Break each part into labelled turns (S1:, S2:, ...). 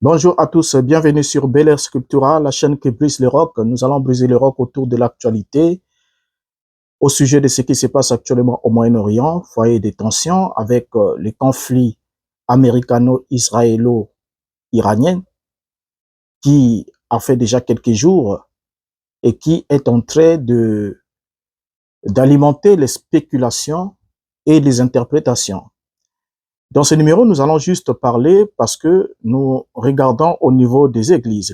S1: Bonjour à tous, bienvenue sur Bel Air Sculptura, la chaîne qui brise les rocs. Nous allons briser les rocs autour de l'actualité, au sujet de ce qui se passe actuellement au Moyen-Orient, foyer des tensions avec les conflits américano-israélo-iraniens qui a fait déjà quelques jours et qui est en train d'alimenter les spéculations et les interprétations. Dans ce numéro, nous allons juste parler parce que nous regardons au niveau des églises.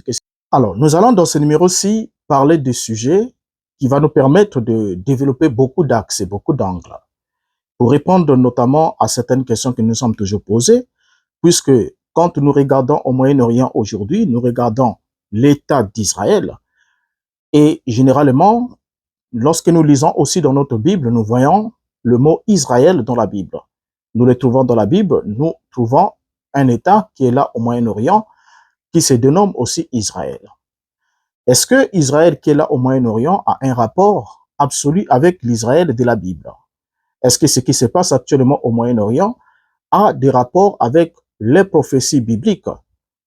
S1: Alors, nous allons dans ce numéro-ci parler de sujets qui va nous permettre de développer beaucoup d'axes et beaucoup d'angles pour répondre notamment à certaines questions que nous sommes toujours posées, puisque quand nous regardons au Moyen-Orient aujourd'hui, nous regardons l'État d'Israël et généralement, lorsque nous lisons aussi dans notre Bible, nous voyons le mot Israël dans la Bible. Nous le trouvons dans la Bible, nous trouvons un État qui est là au Moyen-Orient qui se dénomme aussi Israël. Est-ce que Israël qui est là au Moyen-Orient a un rapport absolu avec l'Israël de la Bible? Est-ce que ce qui se passe actuellement au Moyen-Orient a des rapports avec les prophéties bibliques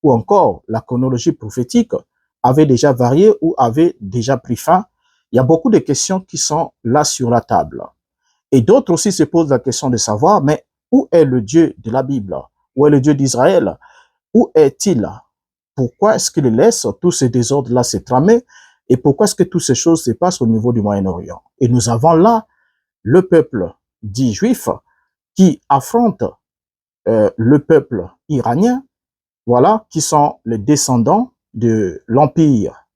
S1: ou encore la chronologie prophétique avait déjà varié ou avait déjà pris fin? Il y a beaucoup de questions qui sont là sur la table. Et d'autres aussi se posent la question de savoir, mais où est le Dieu de la Bible? Où est le Dieu d'Israël? Où est-il? Pourquoi est-ce qu'il laisse tous ces désordres-là se tramer et pourquoi est-ce que toutes ces choses se passent au niveau du Moyen-Orient? Et nous avons là le peuple dit juif qui affronte le peuple iranien, voilà, qui sont les descendants de l'Empire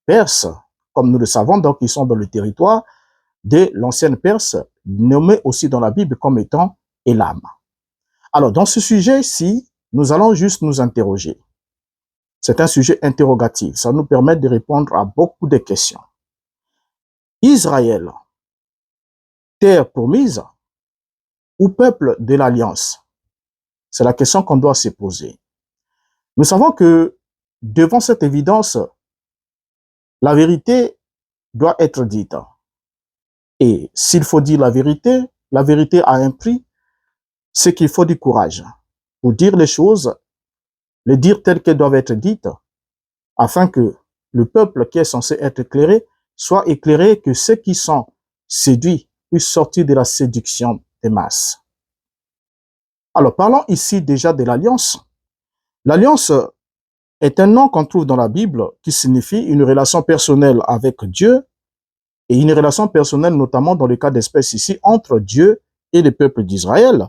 S1: perse, comme nous le savons, donc ils sont dans le territoire de l'ancienne Perse, nommé aussi dans la Bible comme étant Elam. Alors, dans ce sujet-ci, nous allons juste nous interroger. C'est un sujet interrogatif. Ça nous permet de répondre à beaucoup de questions. Israël, terre promise ou peuple de l'Alliance? C'est la question qu'on doit se poser. Nous savons que devant cette évidence, la vérité doit être dite. Et s'il faut dire la vérité a un prix, c'est qu'il faut du courage pour dire les choses, les dire telles qu'elles doivent être dites, afin que le peuple qui est censé être éclairé soit éclairé, que ceux qui sont séduits puissent sortir de la séduction des masses. Alors, parlons ici déjà de l'alliance. L'alliance est un nom qu'on trouve dans la Bible qui signifie une relation personnelle avec Dieu et une relation personnelle notamment dans le cas d'espèce ici entre Dieu et le peuple d'Israël.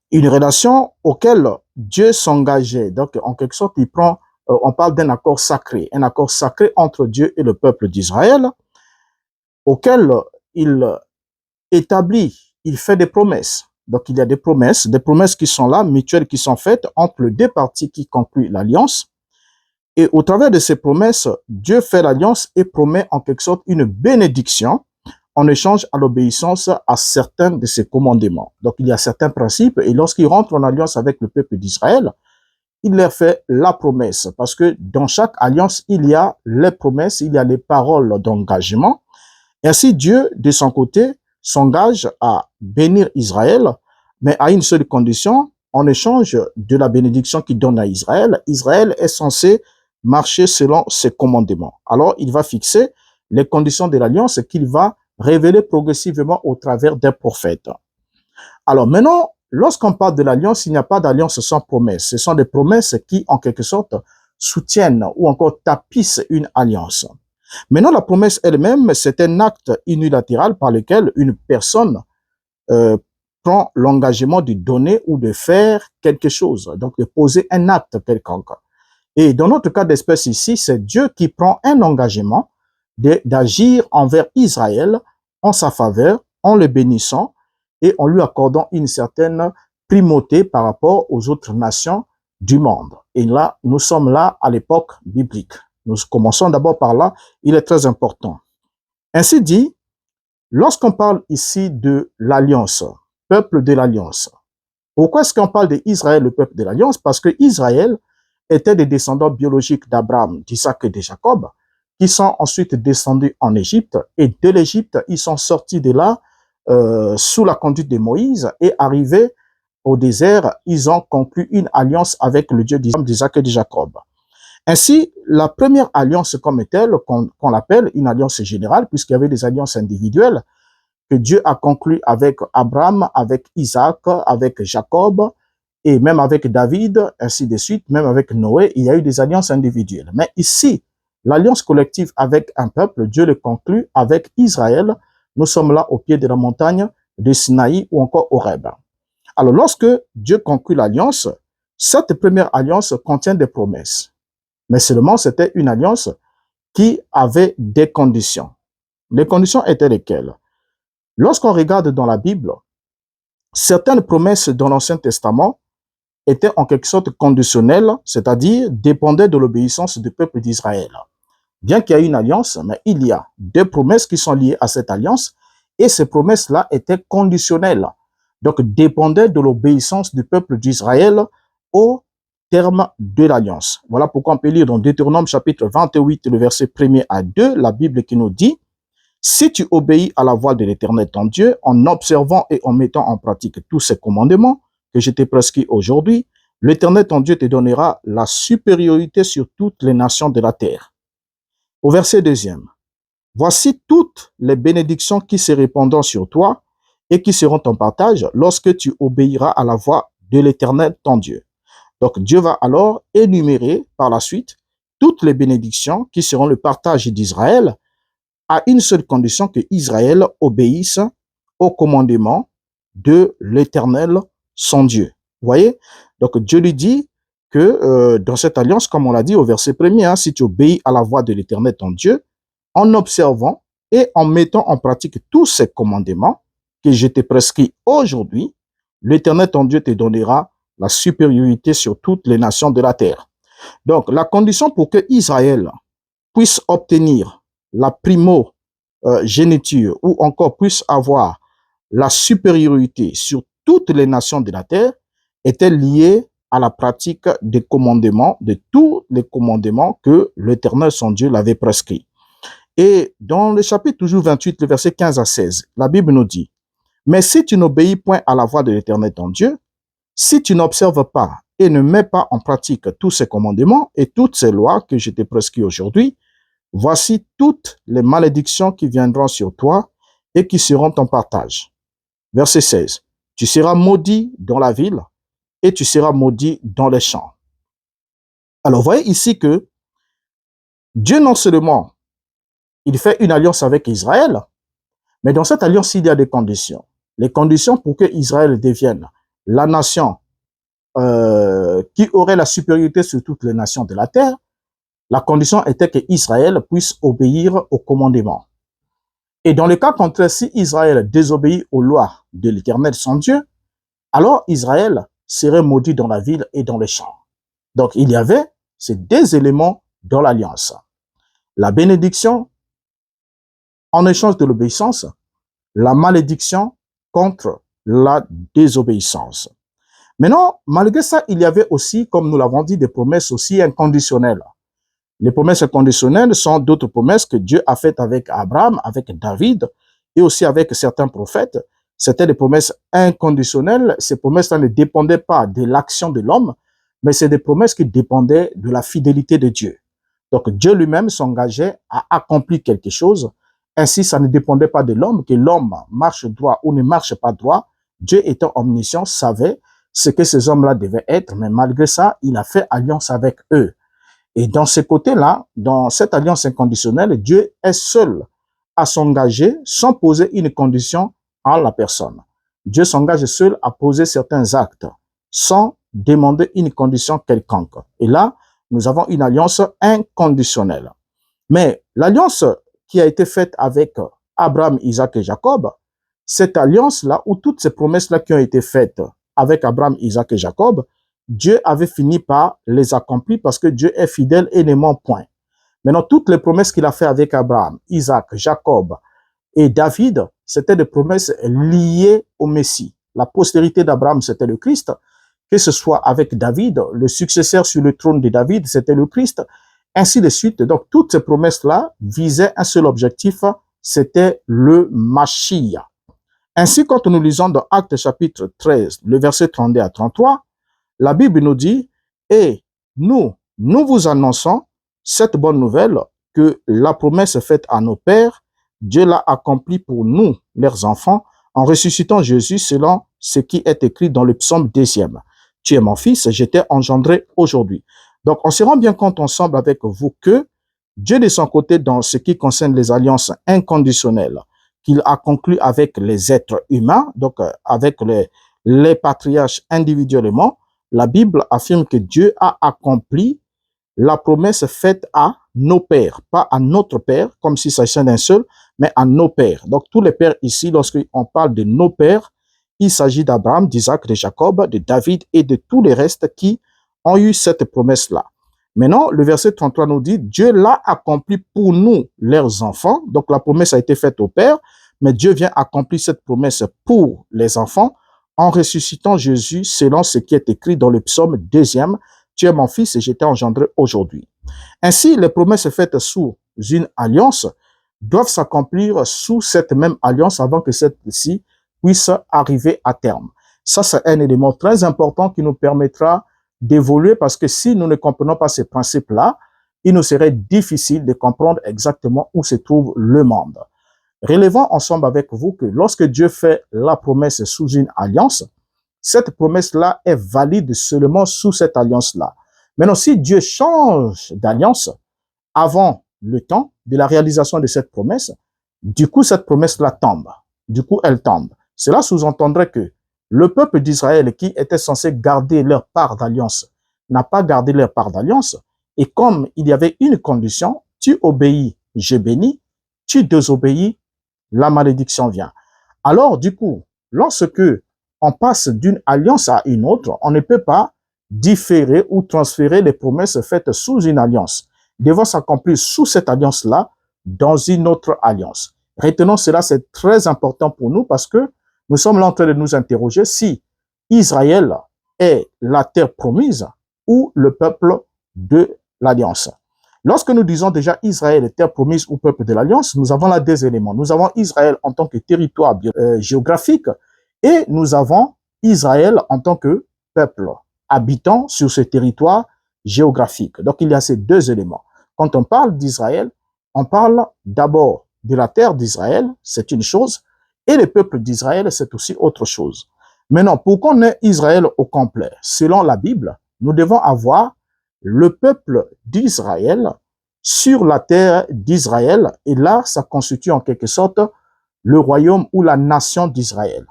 S1: Une relation auquel Dieu s'engageait. Donc, en quelque sorte, on parle d'un accord sacré entre Dieu et le peuple d'Israël, auquel il établit, il fait des promesses. Donc, il y a des promesses qui sont là, mutuelles, qui sont faites entre les deux parties qui concluent l'alliance. Et au travers de ces promesses, Dieu fait l'alliance et promet en quelque sorte une bénédiction en échange à l'obéissance à certains de ses commandements. Donc, il y a certains principes et lorsqu'il rentre en alliance avec le peuple d'Israël, il leur fait la promesse parce que dans chaque alliance, il y a les promesses, il y a les paroles d'engagement. Et ainsi, Dieu, de son côté, s'engage à bénir Israël, mais à une seule condition, en échange de la bénédiction qu'il donne à Israël, Israël est censé marcher selon ses commandements. Alors, il va fixer les conditions de l'alliance qu'il va révéler progressivement au travers des prophètes. Alors maintenant, lorsqu'on parle de l'alliance, il n'y a pas d'alliance sans promesse. Ce sont des promesses qui, en quelque sorte, soutiennent ou encore tapissent une alliance. Maintenant, la promesse elle-même, c'est un acte unilatéral par lequel une personne prend l'engagement de donner ou de faire quelque chose, donc de poser un acte quelconque. Et dans notre cas d'espèce ici, c'est Dieu qui prend un engagement d'agir envers Israël en sa faveur, en le bénissant et en lui accordant une certaine primauté par rapport aux autres nations du monde. Et là, nous sommes là à l'époque biblique. Nous commençons d'abord par là, il est très important. Ainsi dit, lorsqu'on parle ici de l'alliance, peuple de l'alliance, pourquoi est-ce qu'on parle d'Israël, le peuple de l'alliance? Parce que Israël était des descendants biologiques d'Abraham, d'Isaac et de Jacob, qui sont ensuite descendus en Égypte. Et de l'Égypte, ils sont sortis de là sous la conduite de Moïse et arrivés au désert, ils ont conclu une alliance avec le Dieu d'Isaac et de Jacob. Ainsi, la première alliance comme telle, qu'on l'appelle une alliance générale, puisqu'il y avait des alliances individuelles, que Dieu a conclu avec Abraham, avec Isaac, avec Jacob, et même avec David, ainsi de suite, même avec Noé, il y a eu des alliances individuelles. Mais ici, l'alliance collective avec un peuple, Dieu le conclut avec Israël. Nous sommes là au pied de la montagne de Sinaï ou encore Horeb. Alors, lorsque Dieu conclut l'alliance, cette première alliance contient des promesses. Mais seulement, c'était une alliance qui avait des conditions. Les conditions étaient lesquelles? Lorsqu'on regarde dans la Bible, certaines promesses dans l'Ancien Testament étaient en quelque sorte conditionnelles, c'est-à-dire dépendaient de l'obéissance du peuple d'Israël. Bien qu'il y ait une alliance, mais il y a des promesses qui sont liées à cette alliance, et ces promesses-là étaient conditionnelles, donc dépendaient de l'obéissance du peuple d'Israël au terme de l'alliance. Voilà pourquoi on peut lire dans Deutéronome chapitre 28, le verset 1er à 2, la Bible qui nous dit: si tu obéis à la voix de l'Éternel ton Dieu, en observant et en mettant en pratique tous ces commandements que je t'ai prescrits aujourd'hui, l'Éternel ton Dieu te donnera la supériorité sur toutes les nations de la terre. Au verset 2e, voici toutes les bénédictions qui se répandront sur toi et qui seront ton partage lorsque tu obéiras à la voix de l'Éternel ton Dieu. Donc Dieu va alors énumérer par la suite toutes les bénédictions qui seront le partage d'Israël, à une seule condition, que Israël obéisse au commandement de l'Éternel, son Dieu. Vous voyez? Donc Dieu lui dit que dans cette alliance, comme on l'a dit au verset 1er, si tu obéis à la voix de l'Éternel, ton Dieu, en observant et en mettant en pratique tous ces commandements que je t'ai prescrits aujourd'hui, l'Éternel, ton Dieu, te donnera la supériorité sur toutes les nations de la terre. Donc, la condition pour que Israël puisse obtenir la primogéniture ou encore puisse avoir la supériorité sur toutes les nations de la terre était liée à la pratique des commandements, de tous les commandements que l'Éternel, son Dieu, l'avait prescrits. Et dans le chapitre toujours 28, le verset 15 à 16, la Bible nous dit: mais si tu n'obéis point à la voix de l'Éternel, ton Dieu, si tu n'observes pas et ne mets pas en pratique tous ces commandements et toutes ces lois que je t'ai prescrits aujourd'hui, voici toutes les malédictions qui viendront sur toi et qui seront ton partage. Verset 16. Tu seras maudit dans la ville et tu seras maudit dans les champs. Alors, vous voyez ici que Dieu, non seulement il fait une alliance avec Israël, mais dans cette alliance, il y a des conditions. Les conditions pour que Israël devienne la nation qui aurait la supériorité sur toutes les nations de la terre, la condition était que Israël puisse obéir au commandement. Et dans le cas contraire, si Israël désobéit aux lois de l'Éternel, son Dieu, alors Israël serait maudit dans la ville et dans les champs. Donc il y avait ces deux éléments dans l'alliance. La bénédiction en échange de l'obéissance, la malédiction contre la désobéissance. Maintenant, malgré ça, il y avait aussi, comme nous l'avons dit, des promesses aussi inconditionnelles. Les promesses inconditionnelles sont d'autres promesses que Dieu a faites avec Abraham, avec David et aussi avec certains prophètes. C'était des promesses inconditionnelles. Ces promesses-là ne dépendaient pas de l'action de l'homme, mais c'est des promesses qui dépendaient de la fidélité de Dieu. Donc Dieu lui-même s'engageait à accomplir quelque chose. Ainsi, ça ne dépendait pas de l'homme, que l'homme marche droit ou ne marche pas droit. Dieu étant omniscient savait ce que ces hommes-là devaient être, mais malgré ça, il a fait alliance avec eux. Et dans ce côté-là, dans cette alliance inconditionnelle, Dieu est seul à s'engager sans poser une condition à la personne. Dieu s'engage seul à poser certains actes sans demander une condition quelconque. Et là, nous avons une alliance inconditionnelle. Mais l'alliance qui a été faite avec Abraham, Isaac et Jacob, cette alliance-là, ou toutes ces promesses-là qui ont été faites avec Abraham, Isaac et Jacob, Dieu avait fini par les accomplir parce que Dieu est fidèle et ne ment point. Maintenant, toutes les promesses qu'il a fait avec Abraham, Isaac, Jacob et David, c'était des promesses liées au Messie. La postérité d'Abraham, c'était le Christ. Que ce soit avec David, le successeur sur le trône de David, c'était le Christ. Ainsi de suite. Donc, toutes ces promesses-là visaient un seul objectif, c'était le Mashiach. Ainsi, quand nous lisons dans Actes chapitre 13, le verset 32 à 33, la Bible nous dit, et nous vous annonçons cette bonne nouvelle que la promesse faite à nos pères, Dieu l'a accomplie pour nous, leurs enfants, en ressuscitant Jésus selon ce qui est écrit dans le psaume 2e. Tu es mon fils, je t'ai engendré aujourd'hui. Donc, on se rend bien compte ensemble avec vous que Dieu de son côté, dans ce qui concerne les alliances inconditionnelles qu'il a conclues avec les êtres humains, donc avec les patriarches individuellement, la Bible affirme que Dieu a accompli la promesse faite à nos pères, pas à notre père, comme s'il s'agissait d'un seul, mais à nos pères. Donc, tous les pères ici, lorsqu'on parle de nos pères, il s'agit d'Abraham, d'Isaac, de Jacob, de David et de tous les restes qui ont eu cette promesse-là. Maintenant, le verset 33 nous dit, Dieu l'a accompli pour nous, leurs enfants. Donc, la promesse a été faite au Père, mais Dieu vient accomplir cette promesse pour les enfants en ressuscitant Jésus selon ce qui est écrit dans le psaume 2e. Tu es mon fils et je t'ai engendré aujourd'hui. Ainsi, les promesses faites sous une alliance doivent s'accomplir sous cette même alliance avant que celle-ci puisse arriver à terme. Ça, c'est un élément très important qui nous permettra d'évoluer parce que si nous ne comprenons pas ces principes-là, il nous serait difficile de comprendre exactement où se trouve le monde. Relevons ensemble avec vous que lorsque Dieu fait la promesse sous une alliance, cette promesse-là est valide seulement sous cette alliance-là. Maintenant, si Dieu change d'alliance avant le temps de la réalisation de cette promesse, du coup, cette promesse-là tombe. Du coup, elle tombe. Cela sous-entendrait que le peuple d'Israël qui était censé garder leur part d'alliance n'a pas gardé leur part d'alliance. Et comme il y avait une condition, tu obéis, je bénis, tu désobéis, la malédiction vient. Alors, du coup, lorsque on passe d'une alliance à une autre, on ne peut pas différer ou transférer les promesses faites sous une alliance. Devant s'accomplir sous cette alliance-là dans une autre alliance. Retenons cela, c'est très important pour nous parce que nous sommes là en train de nous interroger si Israël est la terre promise ou le peuple de l'alliance. Lorsque nous disons déjà Israël est terre promise ou peuple de l'alliance, nous avons là deux éléments. Nous avons Israël en tant que territoire géographique et nous avons Israël en tant que peuple habitant sur ce territoire géographique. Donc il y a ces deux éléments. Quand on parle d'Israël, on parle d'abord de la terre d'Israël, c'est une chose, et le peuple d'Israël, c'est aussi autre chose. Maintenant, pour qu'on ait Israël au complet, selon la Bible, nous devons avoir le peuple d'Israël sur la terre d'Israël, et là, ça constitue en quelque sorte le royaume ou la nation d'Israël.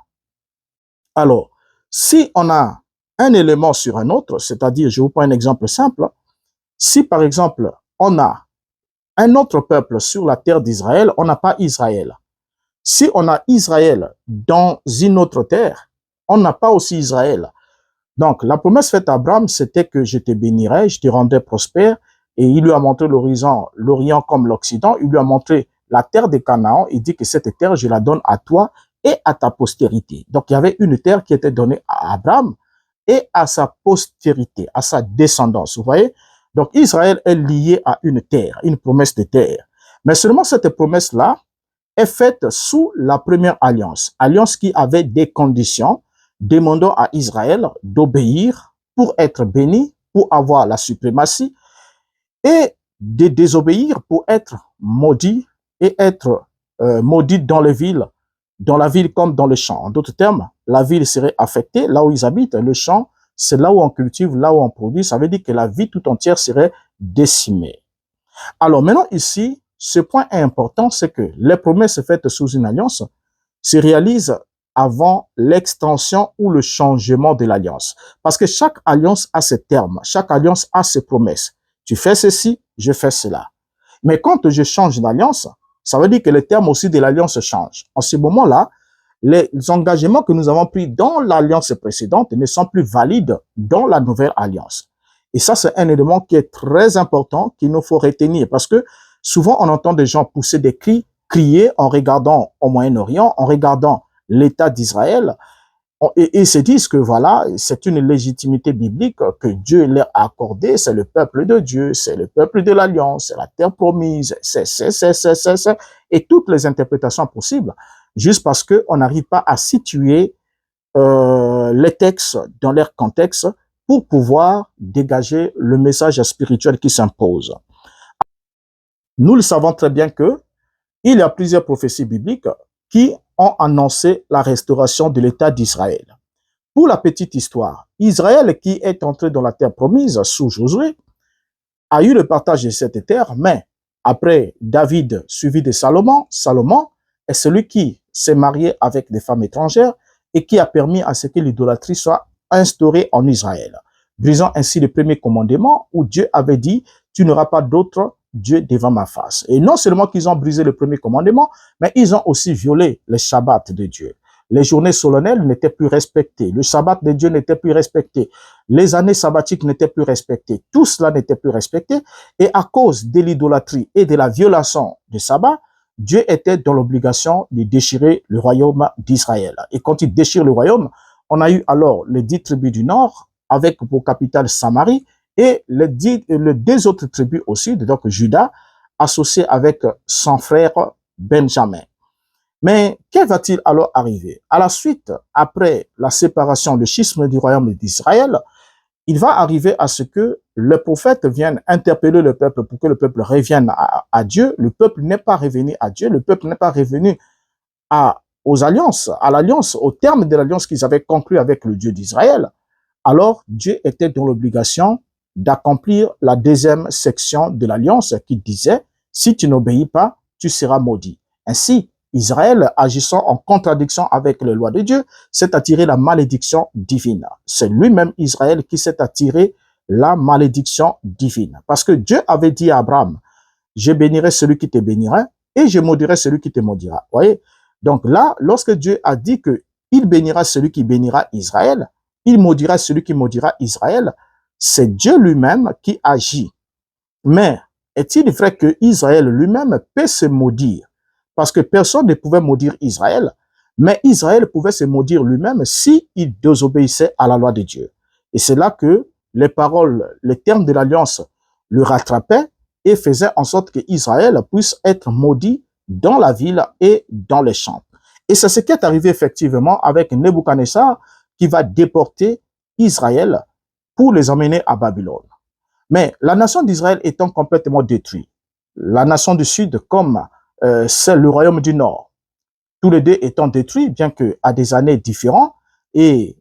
S1: Alors, si on a un élément sur un autre, c'est-à-dire, je vous prends un exemple simple, si par exemple, on a un autre peuple sur la terre d'Israël, on n'a pas Israël. Si on a Israël dans une autre terre, on n'a pas aussi Israël. Donc, la promesse faite à Abraham, c'était que je te bénirai, je te rendrai prospère, et il lui a montré l'horizon, l'Orient comme l'Occident, il lui a montré la terre de Canaan, il dit que cette terre, je la donne à toi et à ta postérité. Donc, il y avait une terre qui était donnée à Abraham et à sa postérité, à sa descendance, vous voyez? Donc, Israël est lié à une terre, une promesse de terre. Mais seulement cette promesse-là est faite sous la première alliance, alliance qui avait des conditions, demandant à Israël d'obéir pour être béni, pour avoir la suprématie, et de désobéir pour être maudit et être maudit dans les villes, dans la ville comme dans le champ. En d'autres termes, la ville serait affectée là où ils habitent, le champ, c'est là où on cultive, là où on produit, ça veut dire que la vie tout entière serait décimée. Alors maintenant ici, ce point est important, c'est que les promesses faites sous une alliance se réalisent avant l'extension ou le changement de l'alliance. Parce que chaque alliance a ses termes, chaque alliance a ses promesses. Tu fais ceci, je fais cela. Mais quand je change d'alliance, ça veut dire que les termes aussi de l'alliance changent. En ce moment-là, les engagements que nous avons pris dans l'alliance précédente ne sont plus valides dans la nouvelle alliance. Et ça, c'est un élément qui est très important qu'il nous faut retenir parce que souvent, on entend des gens pousser des cris, crier en regardant au Moyen-Orient, en regardant l'État d'Israël, et se disent que voilà, c'est une légitimité biblique que Dieu leur a accordée, c'est le peuple de Dieu, c'est le peuple de l'Alliance, c'est la terre promise, et toutes les interprétations possibles. juste parce qu'on n'arrive pas à situer les textes dans leur contexte pour pouvoir dégager le message spirituel qui s'impose. Nous le savons très bien que il y a plusieurs prophéties bibliques qui ont annoncé la restauration de l'État d'Israël. Pour la petite histoire, Israël qui est entré dans la terre promise sous Josué a eu le partage de cette terre, mais après David suivi de Salomon, Salomon est celui qui s'est marié avec des femmes étrangères et qui a permis à ce que l'idolâtrie soit instaurée en Israël, brisant ainsi le premier commandement où Dieu avait dit « Tu n'auras pas d'autre Dieu devant ma face ». Et non seulement qu'ils ont brisé le premier commandement, mais ils ont aussi violé les sabbats de Dieu. Les journées solennelles n'étaient plus respectées, le sabbat de Dieu n'était plus respecté, les années sabbatiques n'étaient plus respectées, tout cela n'était plus respecté. Et à cause de l'idolâtrie et de la violation du sabbat, Dieu était dans l'obligation de déchirer le royaume d'Israël. Et quand il déchire le royaume, on a eu alors les 10 tribus du nord, avec pour capitale Samarie, et les deux autres tribus au sud, donc Juda, associé avec son frère Benjamin. Mais que va-t-il alors arriver? À la suite, après la séparation, le schisme du royaume d'Israël, il va arriver à ce que le prophète vienne interpeller le peuple pour que le peuple revienne à Dieu. Le peuple n'est pas revenu à Dieu, le peuple n'est pas revenu aux alliances, à l'alliance, au terme de l'alliance qu'ils avaient conclue avec le Dieu d'Israël. Alors, Dieu était dans l'obligation d'accomplir la deuxième section de l'alliance qui disait « Si tu n'obéis pas, tu seras maudit ». Ainsi, Israël, agissant en contradiction avec les lois de Dieu, s'est attiré la malédiction divine. C'est lui-même Israël qui s'est attiré la malédiction divine. Parce que Dieu avait dit à Abraham, je bénirai celui qui te bénira et je maudirai celui qui te maudira. Vous voyez? Donc là, lorsque Dieu a dit que il bénira celui qui bénira Israël, il maudira celui qui maudira Israël, c'est Dieu lui-même qui agit. Mais est-il vrai que Israël lui-même peut se maudire? Parce que personne ne pouvait maudire Israël, mais Israël pouvait se maudire lui-même s'il désobéissait à la loi de Dieu. Et c'est là que les paroles, les termes de l'alliance le rattrapaient et faisaient en sorte que Israël puisse être maudit dans la ville et dans les champs. Et c'est ce qui est arrivé effectivement avec Nebuchadnezzar qui va déporter Israël pour les emmener à Babylone. Mais la nation d'Israël étant complètement détruite, la nation du sud comme c'est le royaume du nord, tous les deux étant détruits, bien que à des années différentes et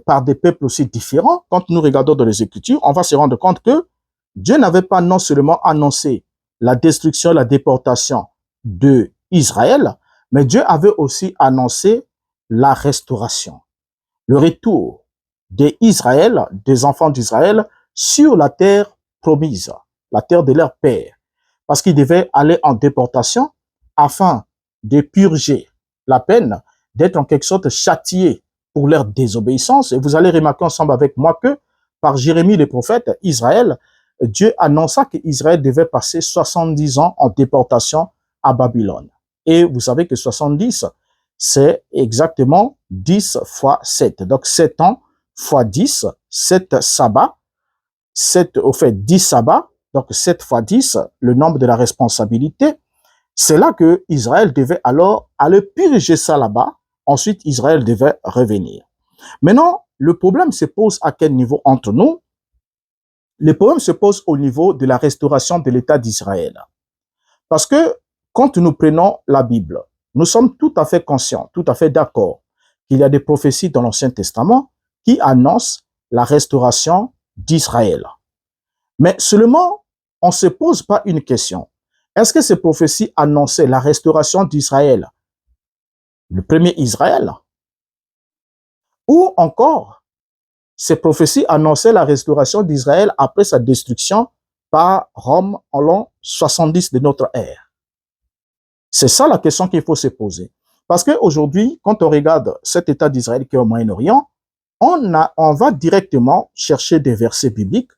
S1: par des peuples aussi différents, quand nous regardons dans les Écritures, on va se rendre compte que Dieu n'avait pas non seulement annoncé la destruction, la déportation de Israël, mais Dieu avait aussi annoncé la restauration, le retour d'Israël, des enfants d'Israël, sur la terre promise, la terre de leur père, parce qu'ils devaient aller en déportation afin de purger la peine, d'être en quelque sorte châtiés pour leur désobéissance. Et vous allez remarquer ensemble avec moi que par Jérémie le prophète, Israël, Dieu annonça qu'Israël devait passer 70 ans en déportation à Babylone. Et vous savez que 70, c'est exactement 10 fois 7. Donc 7 ans fois 10, 7 sabbats, 7, au fait 10 sabbats, donc 7 fois 10, le nombre de la responsabilité. C'est là que Israël devait alors aller purger ça là-bas. Ensuite, Israël devait revenir. Maintenant, le problème se pose à quel niveau entre nous? Le problème se pose au niveau de la restauration de l'État d'Israël. Parce que quand nous prenons la Bible, nous sommes tout à fait conscients, tout à fait d'accord qu'il y a des prophéties dans l'Ancien Testament qui annoncent la restauration d'Israël. Mais seulement, on ne se pose pas une question. Est-ce que ces prophéties annonçaient la restauration d'Israël, le premier Israël? Ou encore, ces prophéties annonçaient la restauration d'Israël après sa destruction par Rome en l'an 70 de notre ère? C'est ça la question qu'il faut se poser. Parce qu'aujourd'hui, quand on regarde cet État d'Israël qui est au Moyen-Orient, on va directement chercher des versets bibliques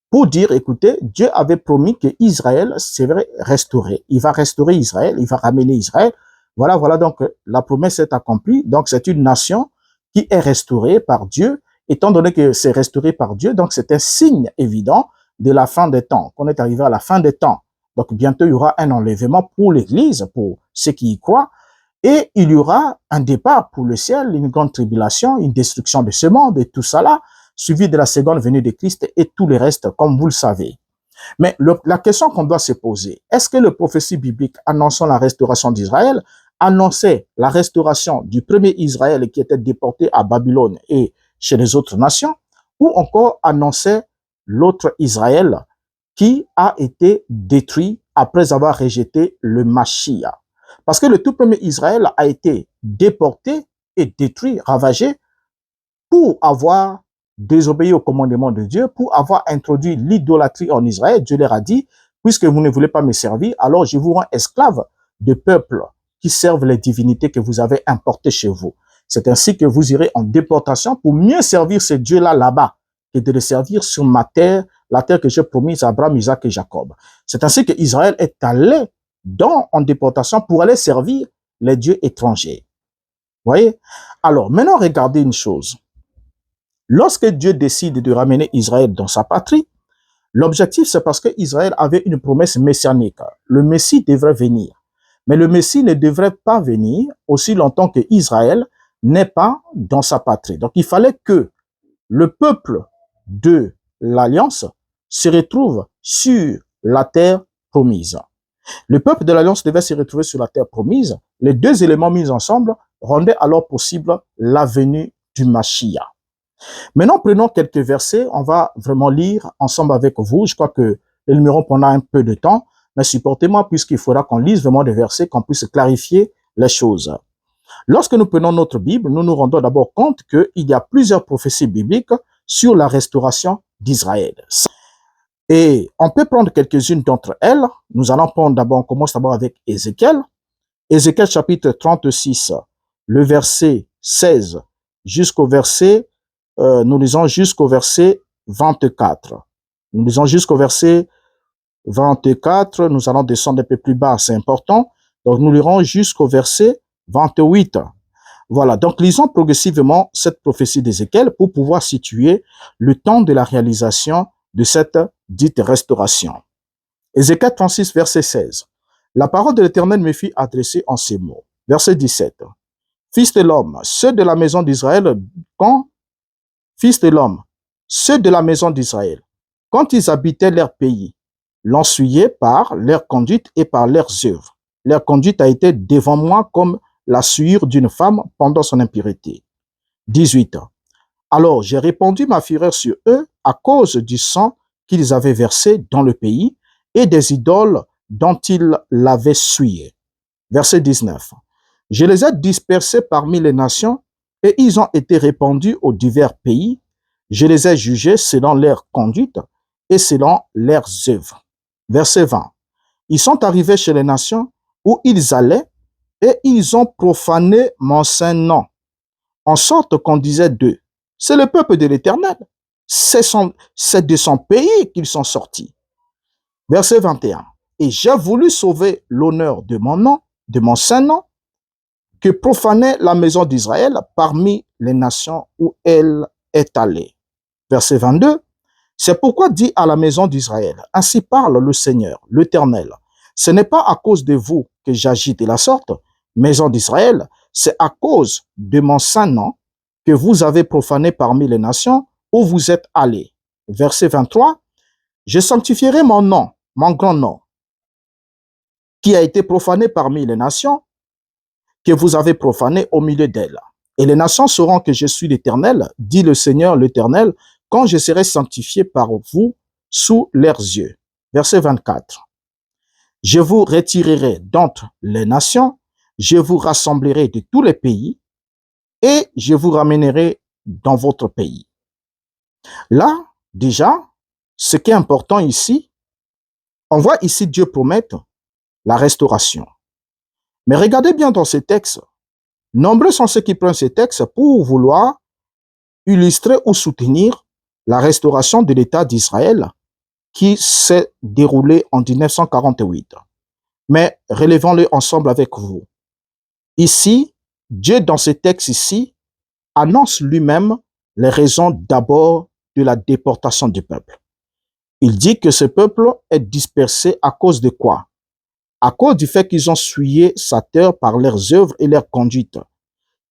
S1: pour dire, écoutez, Dieu avait promis que Israël serait restauré. Il va restaurer Israël, il va ramener Israël. Voilà, donc la promesse est accomplie. Donc c'est une nation qui est restaurée par Dieu. Étant donné que c'est restauré par Dieu, donc c'est un signe évident de la fin des temps, qu'on est arrivé à la fin des temps. Donc bientôt, il y aura un enlèvement pour l'Église, pour ceux qui y croient. Et il y aura un départ pour le ciel, une grande tribulation, une destruction de ce monde et tout ça là, suivi de la seconde venue de Christ et tout le reste, comme vous le savez. Mais la question qu'on doit se poser, est-ce que le prophétie biblique annonçant la restauration d'Israël annonçait la restauration du premier Israël qui était déporté à Babylone et chez les autres nations, ou encore annonçait l'autre Israël qui a été détruit après avoir rejeté le Mashiach? Parce que le tout premier Israël a été déporté et détruit, ravagé, pour avoir désobéi au commandement de Dieu, pour avoir introduit l'idolâtrie en Israël. Dieu leur a dit, puisque vous ne voulez pas me servir, alors je vous rends esclave de peuples qui servent les divinités que vous avez importées chez vous. C'est ainsi que vous irez en déportation pour mieux servir ces dieux-là là-bas que de les servir sur ma terre, la terre que j'ai promise à Abraham, Isaac et Jacob. C'est ainsi que Israël est allé en déportation pour aller servir les dieux étrangers. Vous voyez? Alors, maintenant, regardez une chose. Lorsque Dieu décide de ramener Israël dans sa patrie, l'objectif, c'est parce qu'Israël avait une promesse messianique. Le Messie devrait venir. Mais le Messie ne devrait pas venir aussi longtemps que Israël n'est pas dans sa patrie. Donc, il fallait que le peuple de l'Alliance se retrouve sur la terre promise. Le peuple de l'Alliance devait se retrouver sur la terre promise. Les deux éléments mis ensemble rendaient alors possible la venue du Mashiach. Maintenant, prenons quelques versets. On va vraiment lire ensemble avec vous. Je crois que le numéro prendra un peu de temps, mais supportez-moi puisqu'il faudra qu'on lise vraiment des versets, qu'on puisse clarifier les choses. Lorsque nous prenons notre Bible, nous nous rendons d'abord compte qu'il y a plusieurs prophéties bibliques sur la restauration d'Israël. Et on peut prendre quelques-unes d'entre elles. Nous allons prendre d'abord, on commence d'abord avec Ézéchiel. Ézéchiel chapitre 36, le verset 16 jusqu'au verset, nous lisons jusqu'au verset 24. Nous lisons jusqu'au verset 24, nous allons descendre un peu plus bas, c'est important. Donc nous lirons jusqu'au verset 28. Voilà, donc lisons progressivement cette prophétie d'Ézéchiel pour pouvoir situer le temps de la réalisation de cette dite restauration. Ézéchiel 36, verset 16. La parole de l'Éternel me fut adressée en ces mots. Verset 17. Fils de l'homme, ceux de la maison d'Israël, Fils de l'homme, ceux de la maison d'Israël, quand ils habitaient leur pays, l'ensuyaient par leur conduite et par leurs œuvres. Leur conduite a été devant moi comme la souillure d'une femme pendant son impureté. 18. Alors j'ai répandu ma fureur sur eux à cause du sang qu'ils avaient versé dans le pays et des idoles dont ils l'avaient souillé. Verset 19. Je les ai dispersés parmi les nations et ils ont été répandus aux divers pays. Je les ai jugés selon leur conduite et selon leurs œuvres. Verset 20. Ils sont arrivés chez les nations où ils allaient et ils ont profané mon saint nom, en sorte qu'on disait d'eux, c'est le peuple de l'Éternel, c'est de son pays qu'ils sont sortis. Verset 21. Et j'ai voulu sauver l'honneur de mon nom, de mon saint nom, que profanait la maison d'Israël parmi les nations où elle est allée. Verset 22. C'est pourquoi dit à la maison d'Israël, ainsi parle le Seigneur, l'Éternel. Ce n'est pas à cause de vous que j'agis de la sorte, maison d'Israël, c'est à cause de mon saint nom que vous avez profané parmi les nations où vous êtes allés. Verset 23. Je sanctifierai mon nom, mon grand nom, qui a été profané parmi les nations, que vous avez profané au milieu d'elles. Et les nations sauront que je suis l'Éternel, dit le Seigneur l'Éternel, quand je serai sanctifié par vous sous leurs yeux. Verset 24. Je vous retirerai d'entre les nations, je vous rassemblerai de tous les pays et je vous ramènerai dans votre pays. Là, déjà, ce qui est important ici, on voit ici Dieu promettre la restauration. Mais regardez bien dans ces textes, nombreux sont ceux qui prennent ces textes pour vouloir illustrer ou soutenir la restauration de l'État d'Israël qui s'est déroulée en 1948. Mais relevons-le ensemble avec vous. Ici, Dieu, dans ces textes ici, annonce lui-même les raisons d'abord de la déportation du peuple. Il dit que ce peuple est dispersé à cause de quoi? à cause du fait qu'ils ont souillé sa terre par leurs œuvres et leur conduite,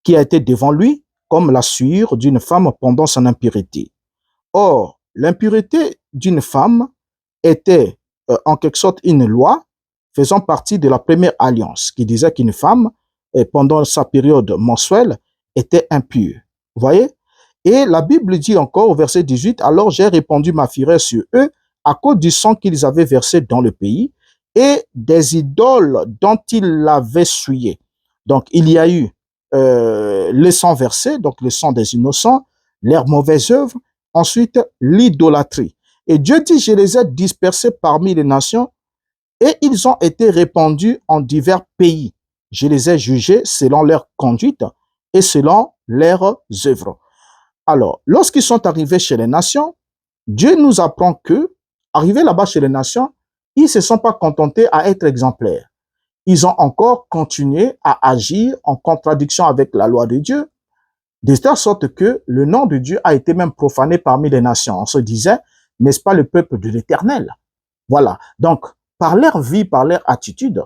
S1: qui a été devant lui comme la souillure d'une femme pendant son impureté. Or, l'impureté d'une femme était en quelque sorte une loi faisant partie de la première alliance qui disait qu'une femme, pendant sa période mensuelle, était impure. Vous voyez? Et la Bible dit encore au verset 18, « Alors j'ai répandu ma fureur sur eux à cause du sang qu'ils avaient versé dans le pays et des idoles dont ils l'avaient souillé. » Donc, il y a eu le sang versé, donc le sang des innocents, leurs mauvaises œuvres, ensuite l'idolâtrie. Et Dieu dit, « Je les ai dispersés parmi les nations et ils ont été répandus en divers pays. Je les ai jugés selon leur conduite et selon leurs œuvres. » Alors, lorsqu'ils sont arrivés chez les nations, Dieu nous apprend que, arrivés là-bas chez les nations, ils ne se sont pas contentés à être exemplaires. Ils ont encore continué à agir en contradiction avec la loi de Dieu, de telle sorte que le nom de Dieu a été même profané parmi les nations. On se disait, n'est-ce pas le peuple de l'Éternel? Voilà. Donc, par leur vie, par leur attitude,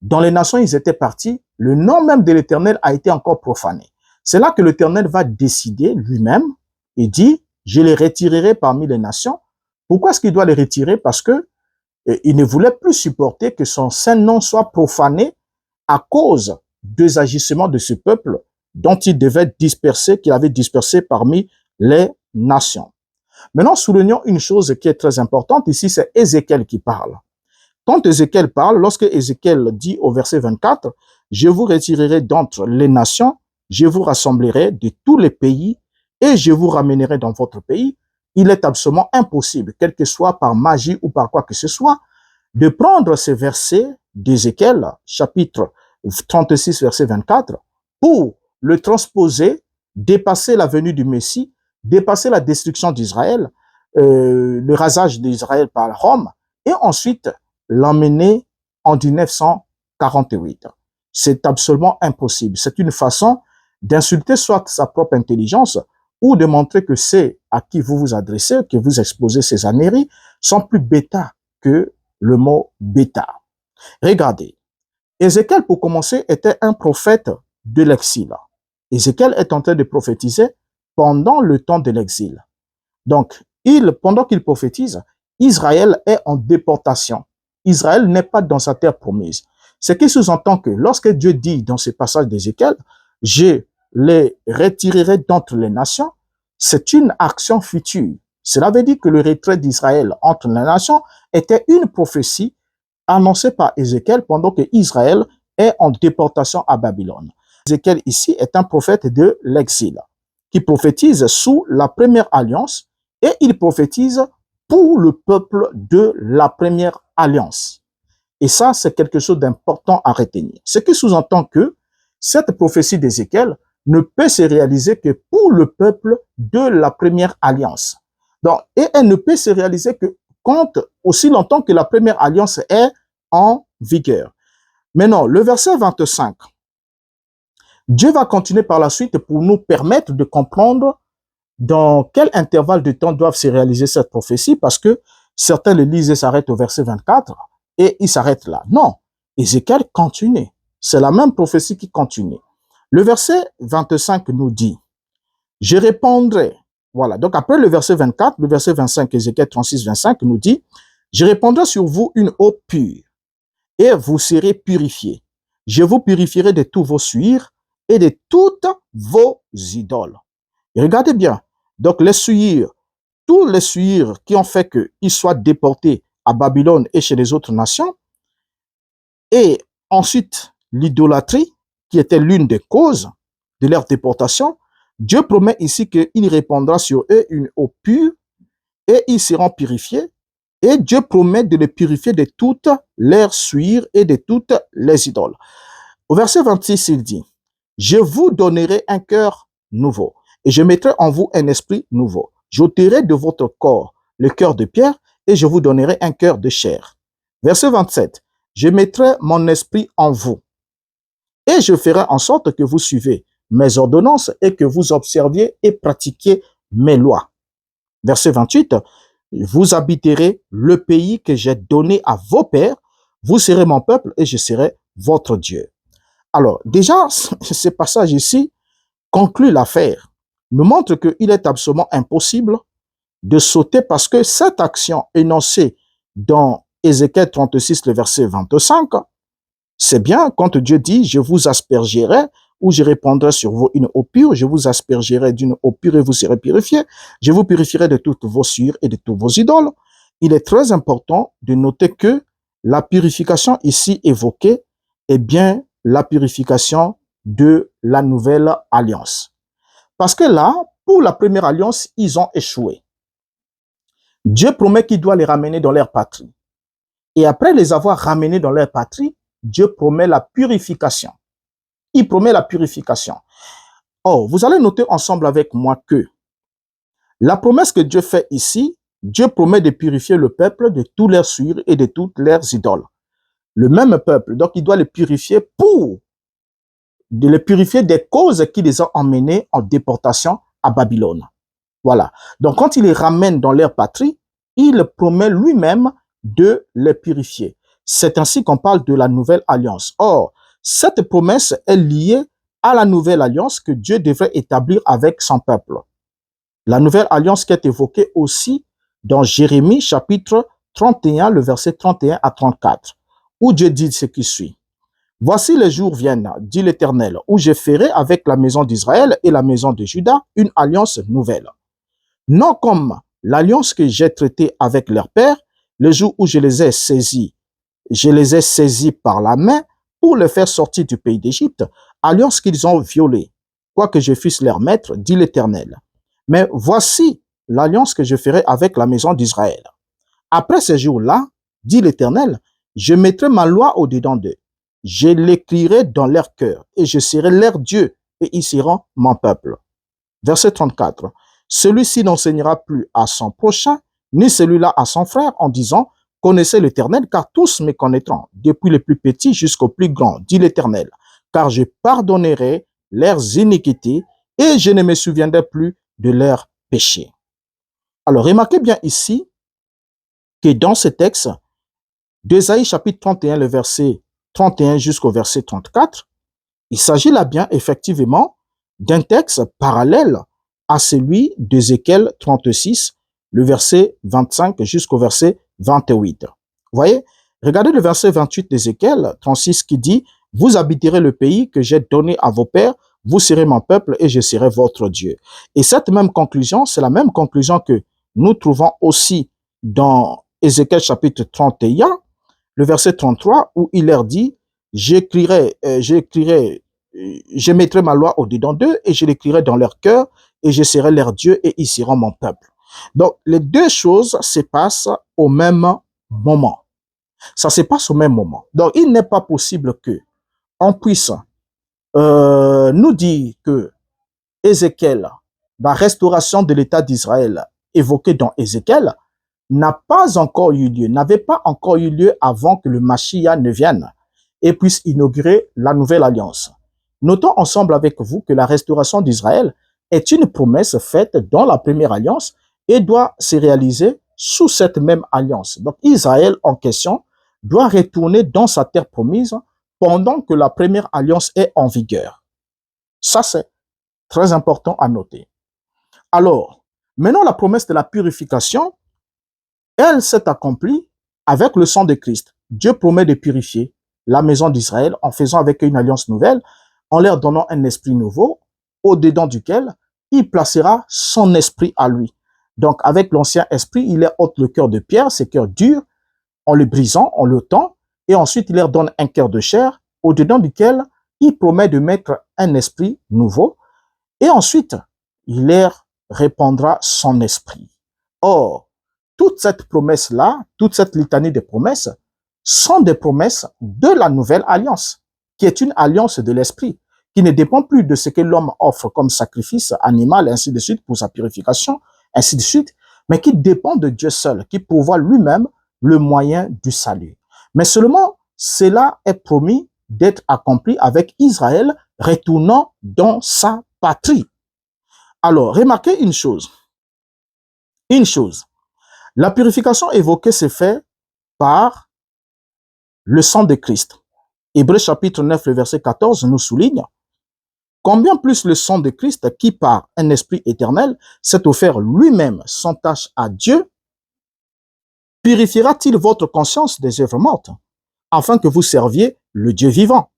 S1: dans les nations, ils étaient partis, le nom même de l'Éternel a été encore profané. C'est là que l'Éternel va décider lui-même et dit, je les retirerai parmi les nations. Pourquoi est-ce qu'il doit les retirer? Parce que il ne voulait plus supporter que son saint nom soit profané à cause des agissements de ce peuple dont il devait disperser, qu'il avait dispersé parmi les nations. Maintenant, soulignons une chose qui est très importante. Ici, c'est Ézéchiel qui parle. Quand Ézéchiel parle, lorsque Ézéchiel dit au verset 24, « Je vous retirerai d'entre les nations, je vous rassemblerai de tous les pays et je vous ramènerai dans votre pays », il est absolument impossible, quel que soit par magie ou par quoi que ce soit, de prendre ces versets d'Ézéchiel, chapitre 36, verset 24, pour le transposer, dépasser la venue du Messie, dépasser la destruction d'Israël, le rasage d'Israël par Rome, et ensuite l'emmener en 1948. C'est absolument impossible. C'est une façon d'insulter soit sa propre intelligence ou de montrer que ceux à qui vous vous adressez, que vous exposez ces âneries, sont plus bêta que le mot bêta. Regardez, Ézéchiel, pour commencer, était un prophète de l'exil. Ézéchiel est en train de prophétiser pendant le temps de l'exil. Donc, pendant qu'il prophétise, Israël est en déportation. Israël n'est pas dans sa terre promise. Ce qui sous-entend que lorsque Dieu dit dans ce passage d'Ézéchiel, « Je les retirerai d'entre les nations », c'est une action future. Cela veut dire que le retrait d'Israël entre les nations était une prophétie annoncée par Ézéchiel pendant que Israël est en déportation à Babylone. Ézéchiel ici est un prophète de l'exil qui prophétise sous la première alliance et il prophétise pour le peuple de la première alliance. Et ça, c'est quelque chose d'important à retenir. Ce qui sous-entend que cette prophétie d'Ézéchiel ne peut se réaliser que pour le peuple de la première alliance. Donc, et elle ne peut se réaliser que quand aussi longtemps que la première alliance est en vigueur. Maintenant, le verset 25, Dieu va continuer par la suite pour nous permettre de comprendre dans quel intervalle de temps doivent se réaliser cette prophétie, parce que certains le lisent et s'arrêtent au verset 24 et ils s'arrêtent là. Non, Ézéchiel continue. C'est la même prophétie qui continue. Le verset 25 nous dit, « Je répondrai ». Voilà, donc après le verset 24, le verset 25, Ézéchiel 36, 25 nous dit, « Je répandrai sur vous une eau pure et vous serez purifiés. Je vous purifierai de tous vos souillures et de toutes vos idoles. » Et regardez bien, donc les souillures, tous les souillures qui ont fait qu'ils soient déportés à Babylone et chez les autres nations, et ensuite l'idolâtrie, qui était l'une des causes de leur déportation, Dieu promet ici qu'il répandra sur eux une eau pure et ils seront purifiés. Et Dieu promet de les purifier de toutes leurs souillures et de toutes les idoles. Au verset 26, il dit, « Je vous donnerai un cœur nouveau et je mettrai en vous un esprit nouveau. J'ôterai de votre corps le cœur de pierre et je vous donnerai un cœur de chair. » Verset 27, « Je mettrai mon esprit en vous et je ferai en sorte que vous suivez mes ordonnances et que vous observiez et pratiquiez mes lois. » Verset 28, « Vous habiterez le pays que j'ai donné à vos pères, vous serez mon peuple et je serai votre Dieu. Alors, déjà, ce passage ici conclut l'affaire, nous montre qu'il est absolument impossible de sauter parce que cette action énoncée dans Ézéchiel 36, le verset 25, c'est bien quand Dieu dit « Je vous aspergerai » ou « Je répandrai sur vous une eau pure, je vous aspergerai d'une eau pure et vous serez purifiés, je vous purifierai de toutes vos souillures et de tous vos idoles ». Il est très important de noter que la purification ici évoquée est bien la purification de la nouvelle alliance. Parce que là, pour la première alliance, ils ont échoué. Dieu promet qu'il doit les ramener dans leur patrie. Et après les avoir ramenés dans leur patrie, Dieu promet la purification. Il promet la purification. Or, vous allez noter ensemble avec moi que la promesse que Dieu fait ici, Dieu promet de purifier le peuple de tous leurs souillures et de toutes leurs idoles. Le même peuple, donc il doit les purifier pour les purifier des causes qui les ont emmenés en déportation à Babylone. Voilà. Donc quand il les ramène dans leur patrie, il promet lui-même de les purifier. C'est ainsi qu'on parle de la nouvelle alliance. Or, cette promesse est liée à la nouvelle alliance que Dieu devrait établir avec son peuple. La nouvelle alliance qui est évoquée aussi dans Jérémie chapitre 31, le verset 31 à 34, où Dieu dit ce qui suit. « Voici les jours viennent, dit l'Éternel, où je ferai avec la maison d'Israël et la maison de Juda une alliance nouvelle. Non comme l'alliance que j'ai traitée avec leur père, le jour où je les ai saisis par la main pour les faire sortir du pays d'Égypte, alliance qu'ils ont violée, quoique je fusse leur maître, dit l'Éternel. Mais voici l'alliance que je ferai avec la maison d'Israël. Après ces jours-là, dit l'Éternel, je mettrai ma loi au-dedans d'eux. Je l'écrirai dans leur cœur et je serai leur Dieu et ils seront mon peuple. » Verset 34. Celui-ci n'enseignera plus à son prochain, ni celui-là à son frère, en disant, connaissez l'Éternel, car tous me connaîtront, depuis les plus petits jusqu'aux plus grands, dit l'Éternel, car je pardonnerai leurs iniquités et je ne me souviendrai plus de leurs péchés. Alors, remarquez bien ici que dans ce texte, d'Ésaïe chapitre 31, le verset 31 jusqu'au verset 34, il s'agit là bien effectivement d'un texte parallèle à celui d'Ézéchiel 36, le verset 25 jusqu'au verset 28. Vous voyez, regardez le verset 28 d'Ézéchiel 36 qui dit « Vous habiterez le pays que j'ai donné à vos pères, vous serez mon peuple et je serai votre Dieu. » Et cette même conclusion, c'est la même conclusion que nous trouvons aussi dans Ézéchiel chapitre 31, le verset 33, où il leur dit « Je mettrai ma loi au-dedans d'eux et je l'écrirai dans leur cœur et je serai leur Dieu et ils seront mon peuple. » Donc, les deux choses se passent au même moment. Ça se passe au même moment. Donc, il n'est pas possible que on puisse nous dire que Ézéchiel, la restauration de l'État d'Israël évoquée dans Ézéchiel, n'a pas encore eu lieu, n'avait pas encore eu lieu avant que le Mashiach ne vienne et puisse inaugurer la nouvelle alliance. Notons ensemble avec vous que la restauration d'Israël est une promesse faite dans la première alliance et doit se réaliser sous cette même alliance. Donc Israël en question doit retourner dans sa terre promise pendant que la première alliance est en vigueur. Ça, c'est très important à noter. Alors, maintenant la promesse de la purification, elle s'est accomplie avec le sang de Christ. Dieu promet de purifier la maison d'Israël en faisant avec eux une alliance nouvelle, en leur donnant un esprit nouveau, au-dedans duquel il placera son esprit à lui. Donc, avec l'ancien esprit, il leur ôte le cœur de pierre, ce cœur dur, en le brisant, en le tend, et ensuite il leur donne un cœur de chair, au-dedans duquel il promet de mettre un esprit nouveau, et ensuite, il leur répandra son esprit. Or, toute cette promesse-là, toute cette litanie de promesses, sont des promesses de la nouvelle alliance, qui est une alliance de l'esprit, qui ne dépend plus de ce que l'homme offre comme sacrifice animal, ainsi de suite, pour sa purification, ainsi de suite, mais qui dépend de Dieu seul, qui pourvoit lui-même le moyen du salut. Mais seulement, cela est promis d'être accompli avec Israël retournant dans sa patrie. Alors, remarquez une chose. La purification évoquée se fait par le sang de Christ. Hébreux chapitre 9, le verset 14 nous souligne combien plus le sang de Christ, qui par un esprit éternel s'est offert lui-même sans tâche à Dieu, purifiera-t-il votre conscience des œuvres mortes, afin que vous serviez le Dieu vivant.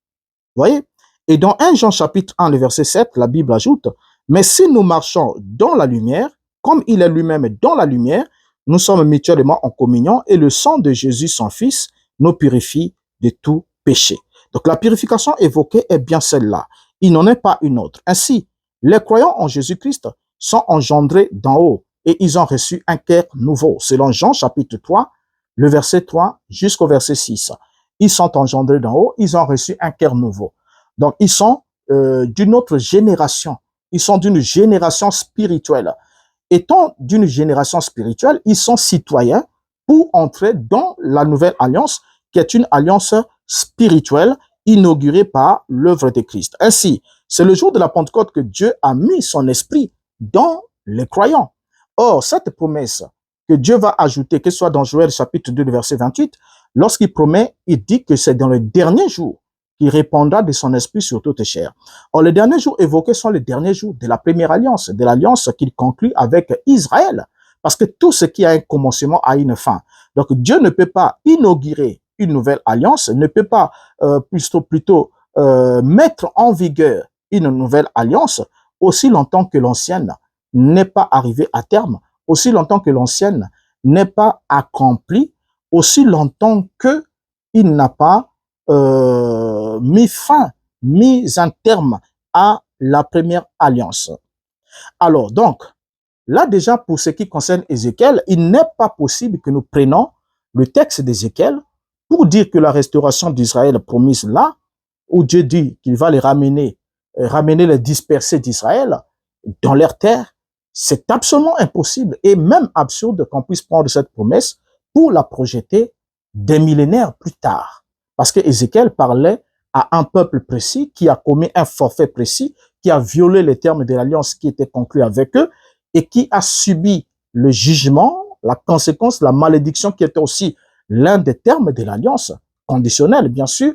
S1: Vous voyez? Et dans 1 Jean chapitre 1, le verset 7, la Bible ajoute, mais si nous marchons dans la lumière, comme il est lui-même dans la lumière, nous sommes mutuellement en communion et le sang de Jésus, son Fils, nous purifie de tout péché. Donc la purification évoquée est bien celle-là. Il n'en est pas une autre. Ainsi, les croyants en Jésus-Christ sont engendrés d'en haut et ils ont reçu un cœur nouveau. Selon Jean chapitre 3, le verset 3 jusqu'au verset 6. Ils sont engendrés d'en haut, ils ont reçu un cœur nouveau. Donc, ils sont d'une autre génération. Ils sont d'une génération spirituelle. Étant d'une génération spirituelle, ils sont citoyens pour entrer dans la nouvelle alliance, qui est une alliance spirituelle inaugurée par l'œuvre de Christ. Ainsi, c'est le jour de la Pentecôte que Dieu a mis son esprit dans les croyants. Or, cette promesse que Dieu va ajouter, que ce soit dans Joël chapitre 2, verset 28, lorsqu'il promet, il dit que c'est dans le dernier jour qu'il répandra de son esprit sur toute chair. Or, les derniers jours évoqués sont les derniers jours de la première alliance, de l'alliance qu'il conclut avec Israël. Parce que tout ce qui a un commencement a une fin. Donc, Dieu ne peut pas inaugurer une nouvelle alliance, ne peut pas plutôt mettre en vigueur une nouvelle alliance aussi longtemps que l'ancienne n'est pas arrivée à terme, aussi longtemps que l'ancienne n'est pas accomplie, aussi longtemps que il n'a pas mis un terme à la première alliance. Alors, donc, là déjà, pour ce qui concerne Ézéchiel, il n'est pas possible que nous prenions le texte d'Ézéchiel pour dire que la restauration d'Israël promise là, où Dieu dit qu'il va les ramener les dispersés d'Israël dans leur terre, c'est absolument impossible et même absurde qu'on puisse prendre cette promesse pour la projeter des millénaires plus tard. Parce que Ézéchiel parlait à un peuple précis qui a commis un forfait précis, qui a violé les termes de l'alliance qui était conclue avec eux et qui a subi le jugement, la conséquence, la malédiction qui était aussi l'un des termes de l'alliance, conditionnelle bien sûr.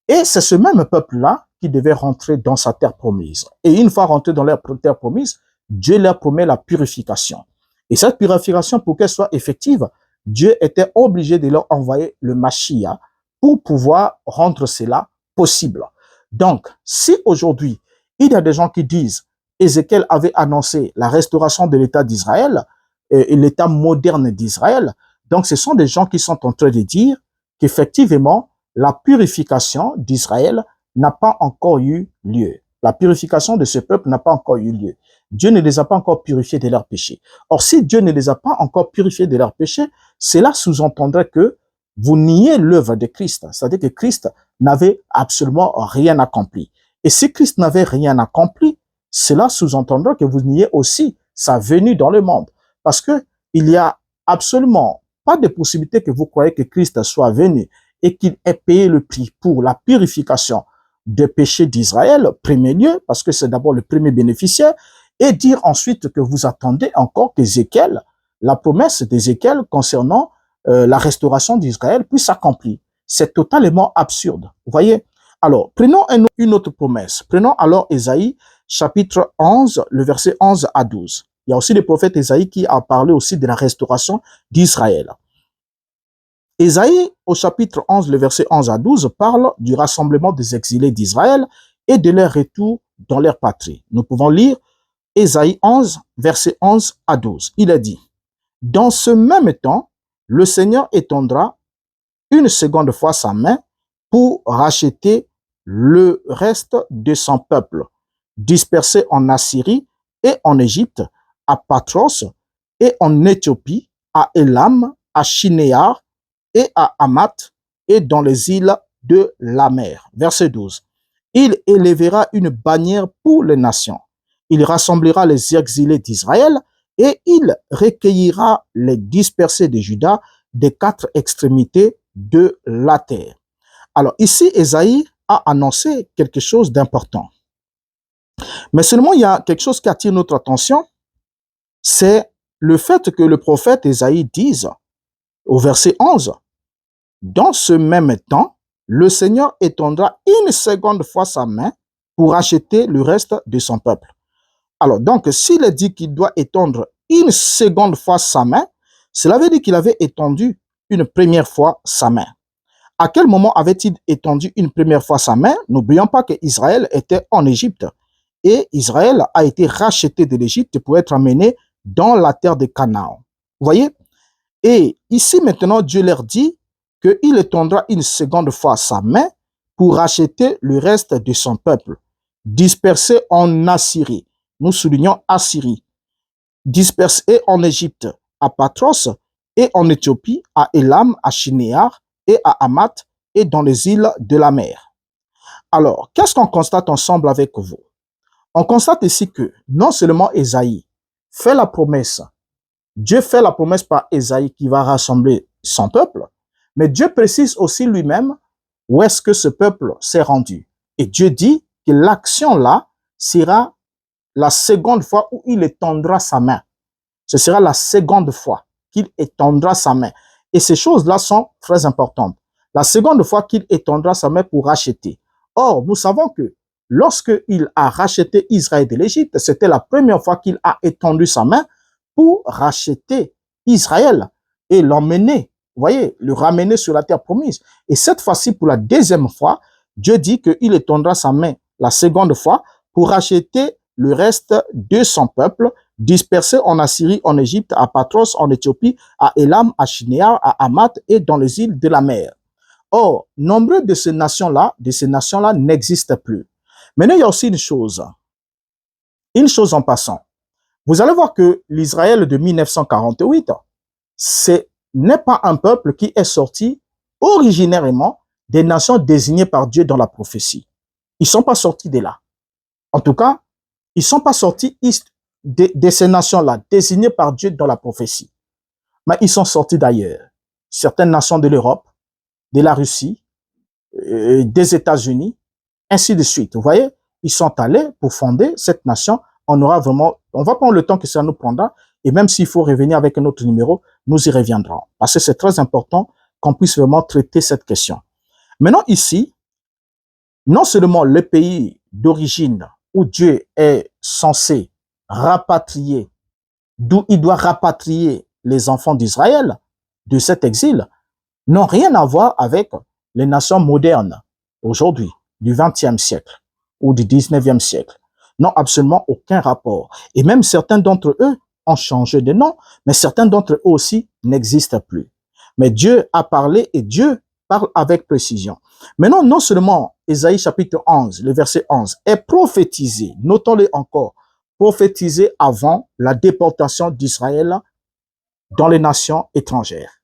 S1: Et c'est ce même peuple-là qui devait rentrer dans sa terre promise. Et une fois rentré dans leur terre promise, Dieu leur promet la purification. Et cette purification, pour qu'elle soit effective, Dieu était obligé de leur envoyer le Mashiach pour pouvoir rendre cela possible. Donc, si aujourd'hui, il y a des gens qui disent Ézéchiel avait annoncé la restauration de l'État d'Israël et l'État moderne d'Israël, donc ce sont des gens qui sont en train de dire qu'effectivement, la purification d'Israël n'a pas encore eu lieu. La purification de ce peuple n'a pas encore eu lieu. Dieu ne les a pas encore purifiés de leurs péchés. Or, si Dieu ne les a pas encore purifiés de leurs péchés, cela sous-entendrait que vous niez l'œuvre de Christ. C'est-à-dire que Christ n'avait absolument rien accompli. Et si Christ n'avait rien accompli, cela sous-entendrait que vous niez aussi sa venue dans le monde. Parce que il y a absolument pas de possibilité que vous croyez que Christ soit venu et qu'il ait payé le prix pour la purification des péchés d'Israël, premier lieu, parce que c'est d'abord le premier bénéficiaire, et dire ensuite que vous attendez encore qu'Ézéchiel, la promesse d'Ézéchiel concernant la restauration d'Israël puisse s'accomplir. C'est totalement absurde. Vous voyez? Alors, prenons une autre promesse. Prenons alors Ésaïe, chapitre 11, le verset 11 à 12. Il y a aussi le prophète Ésaïe qui a parlé aussi de la restauration d'Israël. Ésaïe, au chapitre 11, le verset 11 à 12, parle du rassemblement des exilés d'Israël et de leur retour dans leur patrie. Nous pouvons lire Ésaïe 11, verset 11 à 12. Il est dit, « Dans ce même temps, le Seigneur étendra une seconde fois sa main pour racheter le reste de son peuple, dispersé en Assyrie et en Égypte, à Patros et en Éthiopie, à Élam, à Shinéar et à Hamath et dans les îles de la mer. » Verset 12. « Il élèvera une bannière pour les nations. Il rassemblera les exilés d'Israël et il recueillera les dispersés de Juda des quatre extrémités de la terre. » Alors ici, Ésaïe a annoncé quelque chose d'important. Mais seulement, il y a quelque chose qui attire notre attention, c'est le fait que le prophète Ésaïe dise, au verset 11, dans ce même temps, le Seigneur étendra une seconde fois sa main pour racheter le reste de son peuple. Alors, donc, s'il est dit qu'il doit étendre une seconde fois sa main, cela veut dire qu'il avait étendu une première fois sa main. À quel moment avait-il étendu une première fois sa main? N'oublions pas qu'Israël était en Égypte et Israël a été racheté de l'Égypte pour être amené dans la terre de Canaan. Vous voyez? Et ici maintenant, Dieu leur dit qu'il étendra une seconde fois sa main pour racheter le reste de son peuple, dispersé en Assyrie. Nous soulignons Assyrie. Dispersé en Égypte, à Patros, et en Éthiopie, à Élam, à Shinéar, et à Hamath, et dans les îles de la mer. Alors, qu'est-ce qu'on constate ensemble avec vous? On constate ici que non seulement Ésaïe fait la promesse, Dieu fait la promesse par Ésaïe qui va rassembler son peuple, mais Dieu précise aussi lui-même où est-ce que ce peuple s'est rendu. Et Dieu dit que l'action là sera la seconde fois où il étendra sa main. Ce sera la seconde fois qu'il étendra sa main. Et ces choses-là sont très importantes. La seconde fois qu'il étendra sa main pour racheter. Or, nous savons que lorsqu'il a racheté Israël de l'Égypte, c'était la première fois qu'il a étendu sa main pour racheter Israël et l'emmener, vous voyez, le ramener sur la terre promise. Et cette fois-ci, pour la deuxième fois, Dieu dit qu'il étendra sa main la seconde fois pour racheter le reste de son peuple, dispersé en Assyrie, en Égypte, à Patros, en Éthiopie, à Élam, à Shinéar, à Hamath et dans les îles de la mer. Or, nombreux de ces nations-là n'existent plus. Maintenant, il y a aussi une chose en passant. Vous allez voir que l'Israël de 1948, ce n'est pas un peuple qui est sorti originairement des nations désignées par Dieu dans la prophétie. Ils ne sont pas sortis de là. En tout cas, ils ne sont pas sortis de ces nations-là, désignées par Dieu dans la prophétie. Mais ils sont sortis d'ailleurs. Certaines nations de l'Europe, de la Russie, des États-Unis, ainsi de suite. Vous voyez, ils sont allés pour fonder cette nation. On va prendre le temps que ça nous prendra. Et même s'il faut revenir avec un autre numéro, nous y reviendrons. Parce que c'est très important qu'on puisse vraiment traiter cette question. Maintenant, ici, non seulement le pays d'origine où Dieu est censé rapatrier, d'où il doit rapatrier les enfants d'Israël de cet exil, n'ont rien à voir avec les nations modernes aujourd'hui, du XXe siècle ou du XIXe siècle. N'ont absolument aucun rapport. Et même certains d'entre eux ont changé de nom, mais certains d'entre eux aussi n'existent plus. Mais Dieu a parlé et Dieu parle avec précision. Maintenant, non seulement Ésaïe chapitre 11, le verset 11, est prophétisé, notons-le encore, prophétisé avant la déportation d'Israël dans les nations étrangères.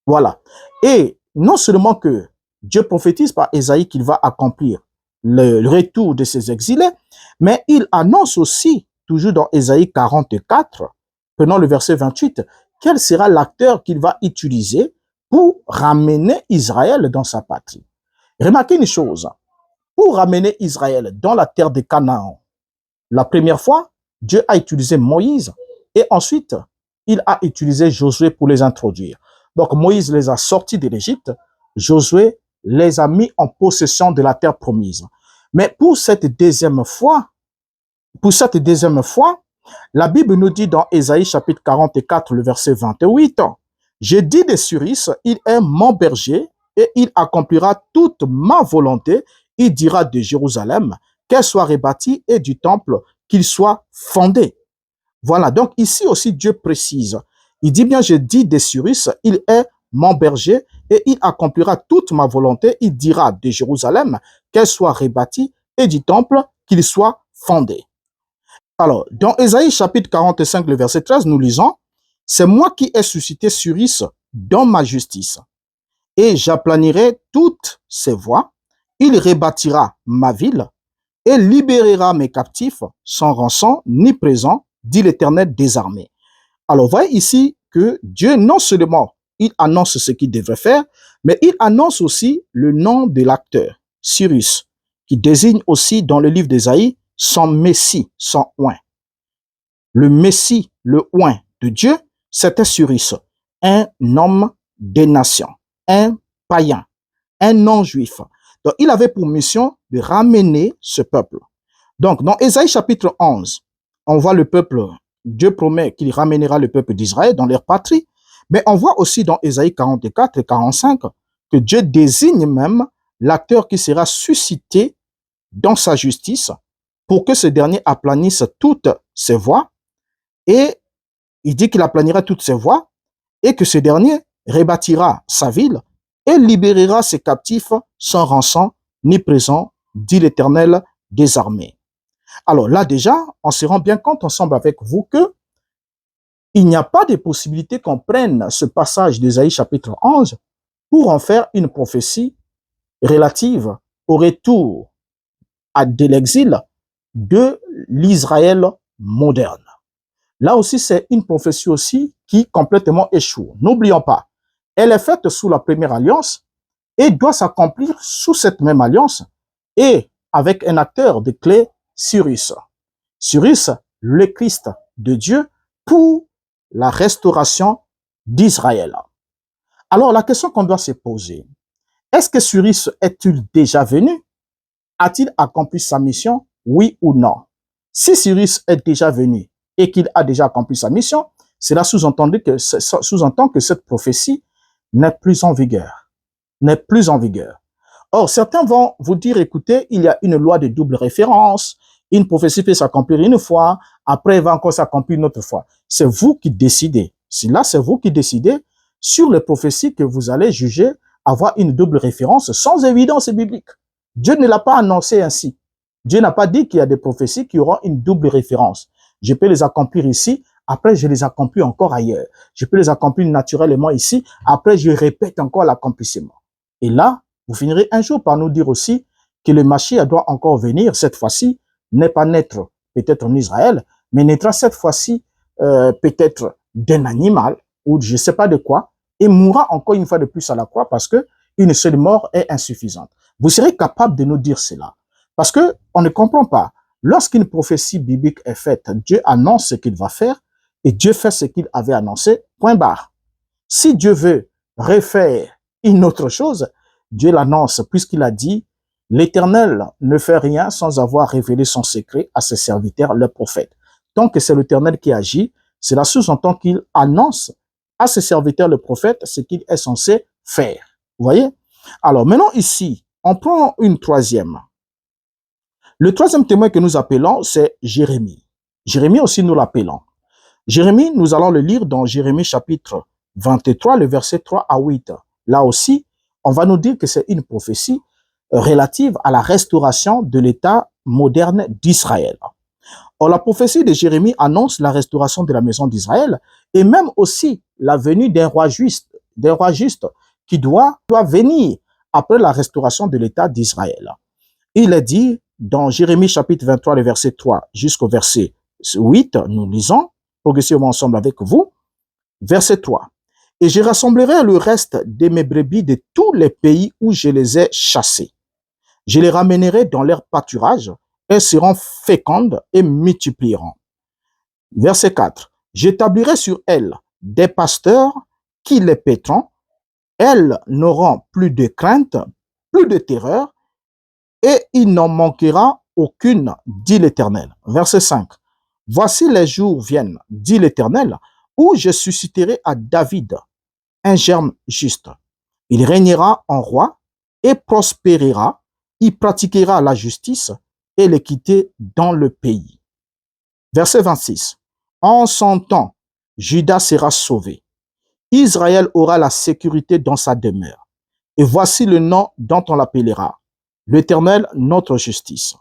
S1: Voilà. Et non seulement que Dieu prophétise par Ésaïe qu'il va accomplir le retour de ses exilés, mais il annonce aussi, toujours dans Ésaïe 44, prenons le verset 28, quel sera l'acteur qu'il va utiliser pour ramener Israël dans sa patrie. Remarquez une chose, pour ramener Israël dans la terre de Canaan, la première fois, Dieu a utilisé Moïse et ensuite, il a utilisé Josué pour les introduire. Donc, Moïse les a sortis de l'Égypte, Josué les a mis en possession de la terre promise. Mais pour cette deuxième fois, la Bible nous dit dans Ésaïe chapitre 44, le verset 28, « J'ai dit de Cyrus, il est mon berger et il accomplira toute ma volonté. Il dira de Jérusalem qu'elle soit rebâtie et du temple qu'il soit fondé. » Voilà, donc ici aussi Dieu précise. Il dit bien, je dis de Cyrus, il est mon berger et il accomplira toute ma volonté. Il dira de Jérusalem qu'elle soit rebâtie et du temple qu'il soit fondé. Alors, dans Ésaïe chapitre 45, le verset 13, nous lisons, « C'est moi qui ai suscité Cyrus dans ma justice, et j'aplanirai toutes ses voies. Il rebâtira ma ville et libérera mes captifs sans rançon ni présent, dit l'Éternel des armées. » Alors, voyez ici que Dieu, non seulement il annonce ce qu'il devrait faire, mais il annonce aussi le nom de l'acteur, Cyrus, qui désigne aussi dans le livre d'Ésaïe son Messie, son oint. Le Messie, le oint de Dieu, c'était Cyrus, un homme des nations, un païen, un non-juif. Donc, il avait pour mission de ramener ce peuple. Donc, dans Ésaïe chapitre 11, on voit le peuple, Dieu promet qu'il ramènera le peuple d'Israël dans leur patrie, mais on voit aussi dans Ésaïe 44 et 45 que Dieu désigne même l'acteur qui sera suscité dans sa justice pour que ce dernier aplanisse toutes ses voies, et il dit qu'il aplanira toutes ses voies et que ce dernier rebâtira sa ville et libérera ses captifs sans rançon ni présent, dit l'Éternel des armées. Alors là déjà, on se rend bien compte ensemble avec vous que il n'y a pas de possibilité qu'on prenne ce passage d'Ésaïe chapitre 11 pour en faire une prophétie relative au retour de l'exil de l'Israël moderne. Là aussi, c'est une prophétie aussi qui complètement échoue. N'oublions pas, elle est faite sous la première alliance et doit s'accomplir sous cette même alliance et avec un acteur de clé, Cyrus. Cyrus, le Christ de Dieu pour la restauration d'Israël. Alors, la question qu'on doit se poser, est-ce que Cyrus est-il déjà venu? A-t-il accompli sa mission? Oui ou non? Si Cyrus est déjà venu et qu'il a déjà accompli sa mission, cela sous-entend que cette prophétie n'est plus en vigueur. N'est plus en vigueur. Or, certains vont vous dire, écoutez, il y a une loi de double référence, une prophétie peut s'accomplir une fois, après elle va encore s'accomplir une autre fois. C'est vous qui décidez. Là, c'est vous qui décidez sur les prophéties que vous allez juger avoir une double référence sans évidence biblique. Dieu ne l'a pas annoncé ainsi. Dieu n'a pas dit qu'il y a des prophéties qui auront une double référence. Je peux les accomplir ici, après je les accomplis encore ailleurs. Je peux les accomplir naturellement ici, après je répète encore l'accomplissement. Et là, vous finirez un jour par nous dire aussi que le Mashiach doit encore venir, cette fois-ci, n'est pas naître peut-être en Israël, mais naîtra cette fois-ci peut-être d'un animal ou je ne sais pas de quoi, et mourra encore une fois de plus à la croix parce que une seule mort est insuffisante. Vous serez capable de nous dire cela. Parce que on ne comprend pas. Lorsqu'une prophétie biblique est faite, Dieu annonce ce qu'il va faire et Dieu fait ce qu'il avait annoncé, point barre. Si Dieu veut refaire une autre chose, Dieu l'annonce puisqu'il a dit « L'Éternel ne fait rien sans avoir révélé son secret à ses serviteurs, les prophètes. » Tant que c'est l'Éternel qui agit, cela sous-entend qu'il annonce à ses serviteurs, le prophète, ce qu'il est censé faire. Vous voyez? Alors maintenant ici, on prend une troisième. Le troisième témoin que nous appelons, c'est Jérémie. Jérémie aussi, nous l'appelons. Jérémie, nous allons le lire dans Jérémie chapitre 23, le verset 3 à 8. Là aussi, on va nous dire que c'est une prophétie relative à la restauration de l'État moderne d'Israël. Or, la prophétie de Jérémie annonce la restauration de la maison d'Israël et même aussi la venue d'un roi juste qui doit venir après la restauration de l'État d'Israël. Il est dit dans Jérémie chapitre 23, le verset 3 jusqu'au verset 8, nous lisons progressivement ensemble avec vous, verset 3. « Et je rassemblerai le reste de mes brebis de tous les pays où je les ai chassés. Je les ramènerai dans leur pâturage, elles seront fécondes et multiplieront. » Verset 4. « J'établirai sur elles des pasteurs qui les paîtront, elles n'auront plus de crainte, plus de terreur, et il n'en manquera aucune, dit l'Éternel. » Verset 5. « Voici les jours viennent, dit l'Éternel, où je susciterai à David un germe juste. Il régnera en roi et prospérera, il pratiquera la justice et l'équité dans le pays. » Verset 26. « En son temps, Juda sera sauvé. Israël aura la sécurité dans sa demeure. Et voici le nom dont on l'appellera, l'Éternel, notre justice. »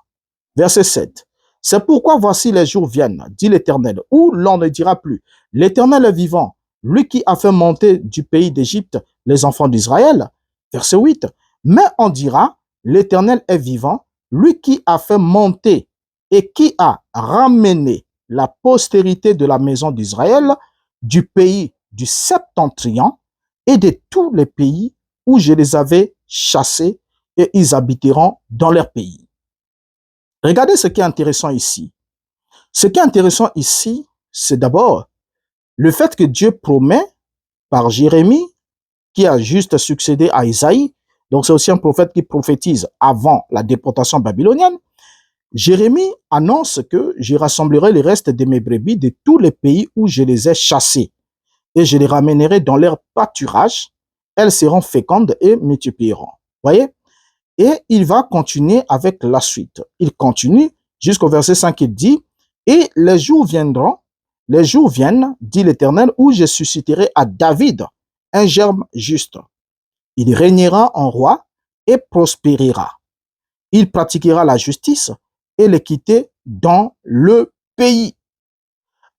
S1: Verset 7. « C'est pourquoi voici les jours viennent, dit l'Éternel, où l'on ne dira plus, l'Éternel est vivant, lui qui a fait monter du pays d'Égypte les enfants d'Israël. » Verset 8. « Mais on dira, l'Éternel est vivant, lui qui a fait monter et qui a ramené la postérité de la maison d'Israël du pays du septentrion et de tous les pays où je les avais chassés et ils habiteront dans leur pays. » Regardez ce qui est intéressant ici. Ce qui est intéressant ici, c'est d'abord le fait que Dieu promet par Jérémie qui a juste succédé à Isaïe, donc c'est aussi un prophète qui prophétise avant la déportation babylonienne, Jérémie annonce que je rassemblerai les restes de mes brebis de tous les pays où je les ai chassés et je les ramènerai dans leur pâturage. Elles seront fécondes et multiplieront. Voyez? Et il va continuer avec la suite. Il continue jusqu'au verset 5, il dit, et les jours viennent, dit l'Éternel, où je susciterai à David un germe juste. Il régnera en roi et prospérera. Il pratiquera la justice et l'équité dans le pays.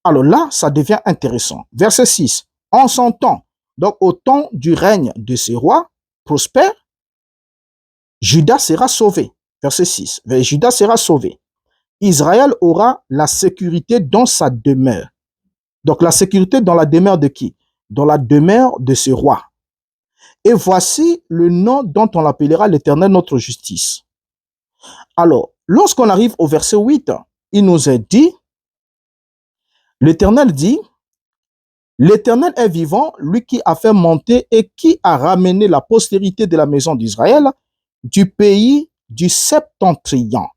S1: Alors là, ça devient intéressant. Verset 6. En son temps, donc au temps du règne de ces rois prospères, Juda sera sauvé. Verset 6. Juda sera sauvé. Israël aura la sécurité dans sa demeure. Donc la sécurité dans la demeure de qui? Dans la demeure de ce roi. Et voici le nom dont on l'appellera l'Éternel notre justice. Alors, lorsqu'on arrive au verset 8, il nous est dit, l'Éternel dit, l'Éternel est vivant, lui qui a fait monter et qui a ramené la postérité de la maison d'Israël du pays du septentrion.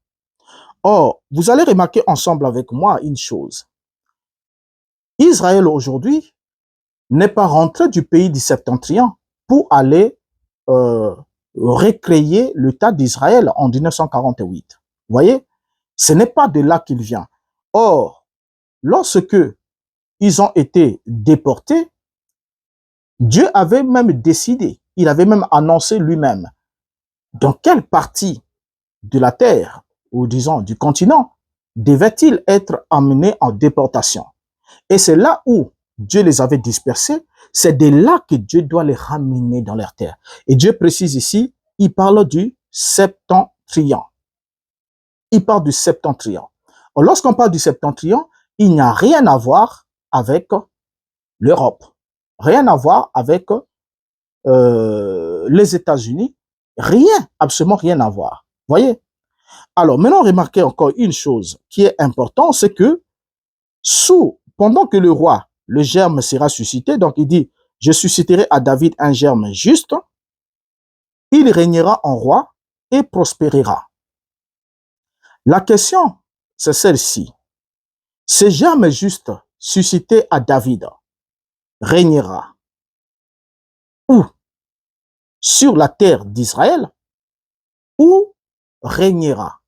S1: Or, vous allez remarquer ensemble avec moi une chose. Israël aujourd'hui n'est pas rentré du pays du septentrion pour aller recréer l'État d'Israël en 1948. Vous voyez, ce n'est pas de là qu'il vient. Or, lorsque ils ont été déportés, Dieu avait même décidé, il avait même annoncé lui-même dans quelle partie de la terre, ou disons du continent, devait-il être amené en déportation. Et c'est là où Dieu les avait dispersés, c'est de là que Dieu doit les ramener dans leur terre. Et Dieu précise ici, il parle du septentrion. Il parle du septentrion. Lorsqu'on parle du septentrion, il n'y a rien à voir avec l'Europe, rien à voir avec les États-Unis, rien, absolument rien à voir. Voyez? Alors, maintenant, remarquez encore une chose qui est importante, c'est que pendant que le roi, le germe sera suscité, donc il dit, je susciterai à David un germe juste, il régnera en roi et prospérera. La question, c'est celle-ci. Ce germe juste suscité à David régnera où? Sur la terre d'Israël ou régnera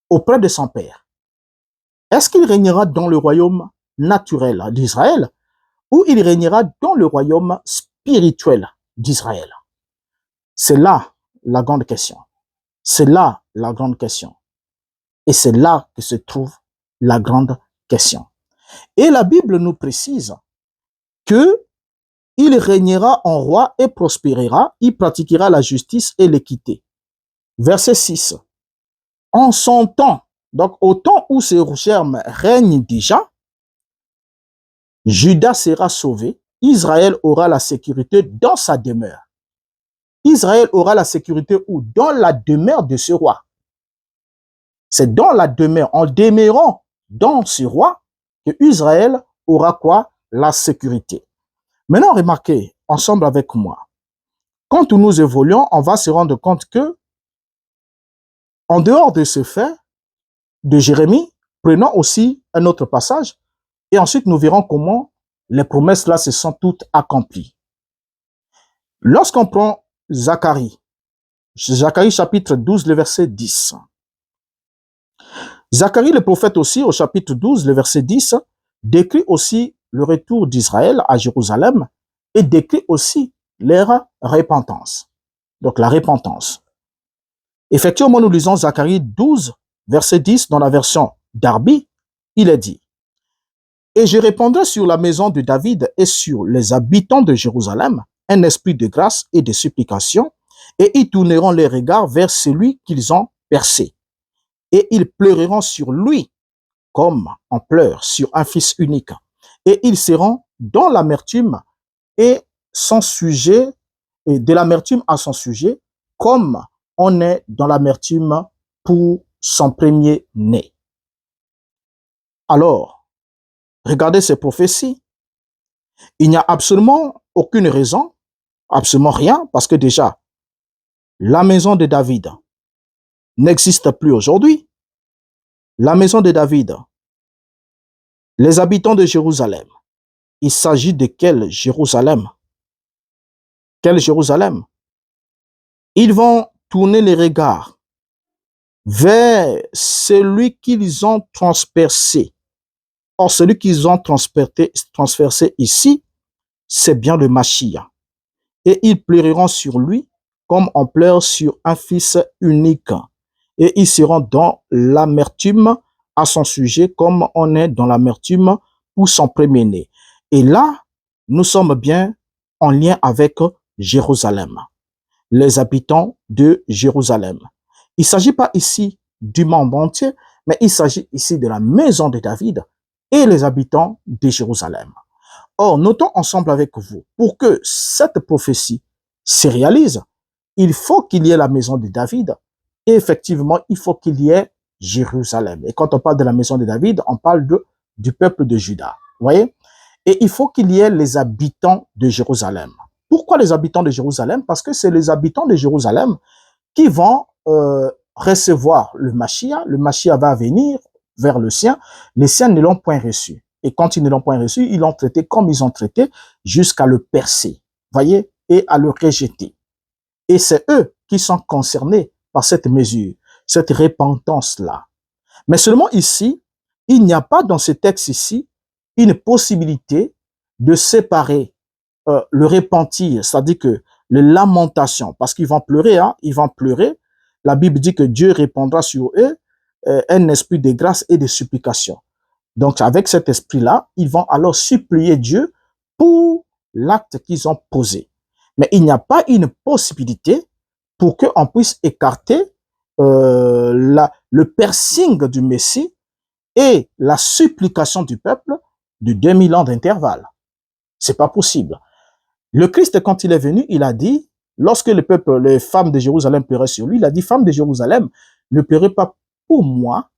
S1: auprès de son père? Est-ce qu'il régnera dans le royaume naturel d'Israël ou il régnera dans le royaume spirituel d'Israël? C'est là la grande question. C'est là la grande question. Et c'est là que se trouve la grande question. Et la Bible nous précise que il régnera en roi et prospérera, il pratiquera la justice et l'équité. Verset 6. En son temps, donc au temps où ce germe règne déjà, Juda sera sauvé, Israël aura la sécurité dans sa demeure. Israël aura la sécurité où? Dans la demeure de ce roi. C'est dans la demeure, en demeurant dans ce roi, que Israël aura quoi? La sécurité. Maintenant, remarquez ensemble avec moi. Quand nous évoluons, on va se rendre compte que, en dehors de ce fait de Jérémie, prenons aussi un autre passage et ensuite nous verrons comment les promesses là se sont toutes accomplies. Lorsqu'on prend Zacharie chapitre 12, le verset 10. Zacharie le prophète aussi, au chapitre 12, le verset 10, décrit aussi le retour d'Israël à Jérusalem et décrit aussi leur repentance. Donc la repentance. Effectivement, nous lisons Zacharie 12, verset 10, dans la version Darby, il est dit, « Et je répandrai sur la maison de David et sur les habitants de Jérusalem un esprit de grâce et de supplication, et ils tourneront les regards vers celui qu'ils ont percé. Et ils pleureront sur lui comme on pleure sur un fils unique. Et ils seront dans l'amertume et son sujet, et de l'amertume à son sujet, comme on est dans l'amertume pour son premier-né. » Alors, regardez ces prophéties. Il n'y a absolument aucune raison, absolument rien, parce que déjà, la maison de David n'existe plus aujourd'hui. La maison de David, les habitants de Jérusalem, il s'agit de quel Jérusalem? Quel Jérusalem? Ils vont tourner les regards vers celui qu'ils ont transpercé. Or, celui qu'ils ont transpercé ici, c'est bien le Mashiach. Et ils pleureront sur lui comme on pleure sur un fils unique. Et ils seront dans l'amertume à son sujet comme on est dans l'amertume pour son premier-né. Et là, nous sommes bien en lien avec Jérusalem, les habitants de Jérusalem. Il ne s'agit pas ici du monde entier, mais il s'agit ici de la maison de David et les habitants de Jérusalem. Or, notons ensemble avec vous, pour que cette prophétie se réalise, il faut qu'il y ait la maison de David et effectivement, il faut qu'il y ait Jérusalem. Et quand on parle de la maison de David, on parle du peuple de Juda. Vous voyez? Et il faut qu'il y ait les habitants de Jérusalem. Pourquoi les habitants de Jérusalem? Parce que c'est les habitants de Jérusalem qui vont recevoir le Mashiach. Le Mashiach va venir vers le sien. Les siens ne l'ont point reçu. Et quand ils ne l'ont point reçu, ils l'ont traité comme ils ont traité jusqu'à le percer, voyez, et à le rejeter. Et c'est eux qui sont concernés par cette mesure, cette repentance-là. Mais seulement ici, il n'y a pas dans ce texte ici une possibilité de séparer le repentir, c'est-à-dire que les lamentations, parce qu'ils vont pleurer, hein, ils vont pleurer. La Bible dit que Dieu répandra sur eux un esprit de grâce et de supplication. Donc, avec cet esprit-là, ils vont alors supplier Dieu pour l'acte qu'ils ont posé. Mais il n'y a pas une possibilité pour qu'on puisse écarter le piercing du Messie et la supplication du peuple de 2000 ans d'intervalle. C'est pas possible. Le Christ, quand il est venu, il a dit, lorsque le peuple, les femmes de Jérusalem pleuraient sur lui, il a dit, femmes de Jérusalem, ne pleurez pas pour moi,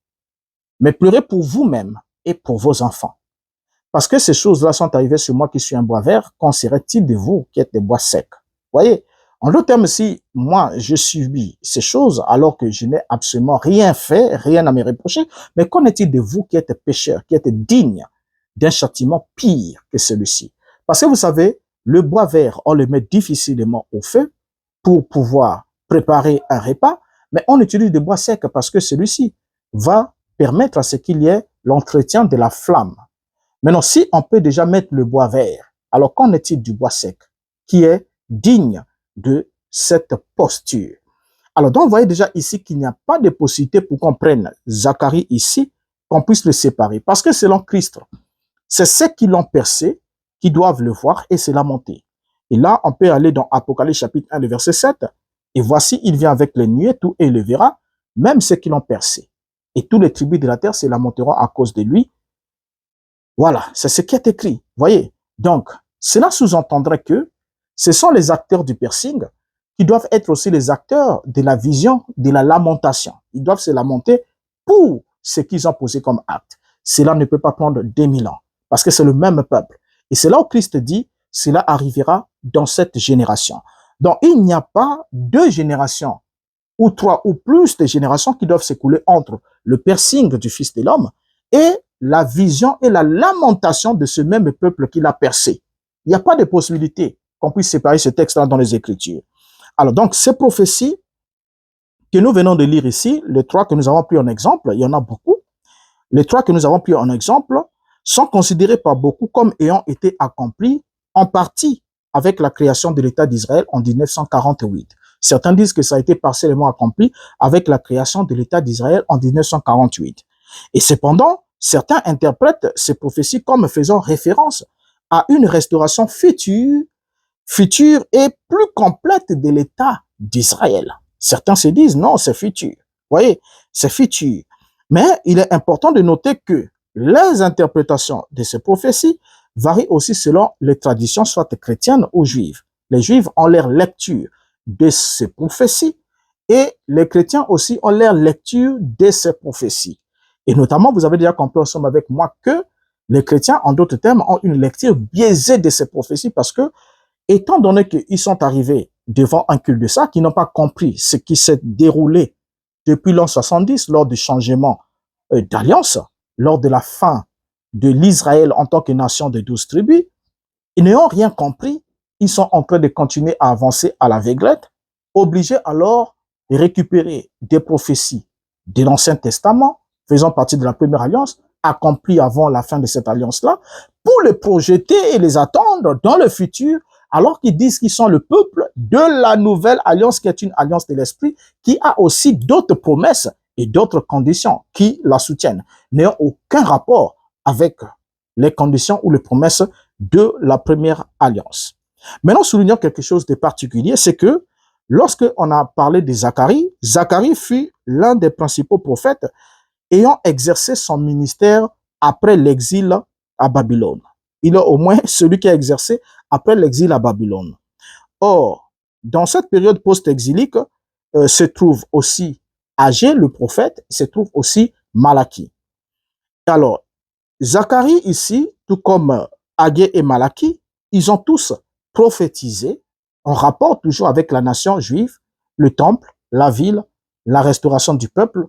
S1: mais pleurez pour vous-même et pour vos enfants. Parce que ces choses-là sont arrivées sur moi qui suis un bois vert, qu'en serait-il de vous qui êtes des bois secs? Voyez, en d'autres termes, si moi je subis ces choses alors que je n'ai absolument rien fait, rien à me reprocher, mais qu'en est-il de vous qui êtes pécheurs, qui êtes dignes d'un châtiment pire que celui-ci? Parce que vous savez, le bois vert, on le met difficilement au feu pour pouvoir préparer un repas, mais on utilise des bois secs parce que celui-ci va permettre à ce qu'il y ait l'entretien de la flamme. Maintenant, si on peut déjà mettre le bois vert, alors qu'en est-il du bois sec, qui est digne de cette posture? Alors, donc, vous voyez déjà ici qu'il n'y a pas de possibilité pour qu'on prenne Zacharie ici, qu'on puisse le séparer. Parce que selon Christ, c'est ceux qui l'ont percé qui doivent le voir et se lamenter. Et là, on peut aller dans Apocalypse chapitre 1, le verset 7. Et voici, il vient avec les nuées, tout et il le verra, même ceux qui l'ont percé. Et tous les tribus de la terre se lamenteront à cause de lui. Voilà, c'est ce qui est écrit. Voyez, donc, cela sous-entendrait que ce sont les acteurs du piercing qui doivent être aussi les acteurs de la vision, de la lamentation. Ils doivent se lamenter pour ce qu'ils ont posé comme acte. Cela ne peut pas prendre 2000 ans, parce que c'est le même peuple. Et c'est là où Christ dit, cela arrivera dans cette génération. Donc, il n'y a pas deux générations, ou trois ou plus de générations qui doivent s'écouler entre le piercing du Fils de l'homme et la vision et la lamentation de ce même peuple qui l'a percé. Il n'y a pas de possibilité qu'on puisse séparer ce texte-là dans les Écritures. Alors donc, ces prophéties que nous venons de lire ici, les trois que nous avons pris en exemple, il y en a beaucoup, les trois que nous avons pris en exemple sont considérés par beaucoup comme ayant été accomplis en partie avec la création de l'État d'Israël en 1948. Certains disent que ça a été partiellement accompli avec la création de l'État d'Israël en 1948. Et cependant, certains interprètent ces prophéties comme faisant référence à une restauration future et plus complète de l'État d'Israël. Certains se disent non, c'est futur. Vous voyez, c'est futur. Mais il est important de noter que les interprétations de ces prophéties varient aussi selon les traditions, soit chrétiennes ou juives. Les juifs ont leur lecture de ces prophéties et les chrétiens aussi ont leur lecture de ces prophéties. Et notamment, vous avez déjà compris ensemble avec moi que Les chrétiens, en d'autres termes, ont une lecture biaisée de ces prophéties parce que, étant donné qu'ils sont arrivés devant un cul-de-sac, ils n'ont pas compris ce qui s'est déroulé depuis l'an 70 lors du changement d'alliance, lors de la fin de l'Israël en tant que nation de 12 tribus. Ils n'ont rien compris. Ils sont en train de continuer à avancer à l'aveuglette, obligés alors de récupérer des prophéties de l'Ancien Testament, faisant partie de la première alliance, accomplies avant la fin de cette alliance-là, pour les projeter et les attendre dans le futur, alors qu'ils disent qu'ils sont le peuple de la nouvelle alliance, qui est une alliance de l'esprit, qui a aussi d'autres promesses et d'autres conditions qui la soutiennent, n'ayant aucun rapport avec les conditions ou les promesses de la première alliance. Maintenant, soulignons quelque chose de particulier, c'est que lorsque on a parlé de Zacharie, Zacharie fut l'un des principaux prophètes ayant exercé son ministère après l'exil à Babylone. Il est au moins celui qui a exercé après l'exil à Babylone. Or, dans cette période post-exilique, se trouve aussi Agé, le prophète, se trouve aussi Malachie. Alors, Zacharie ici, tout comme Agé et Malachie, ils ont tous prophétisé en rapport toujours avec la nation juive, le temple, la ville, la restauration du peuple,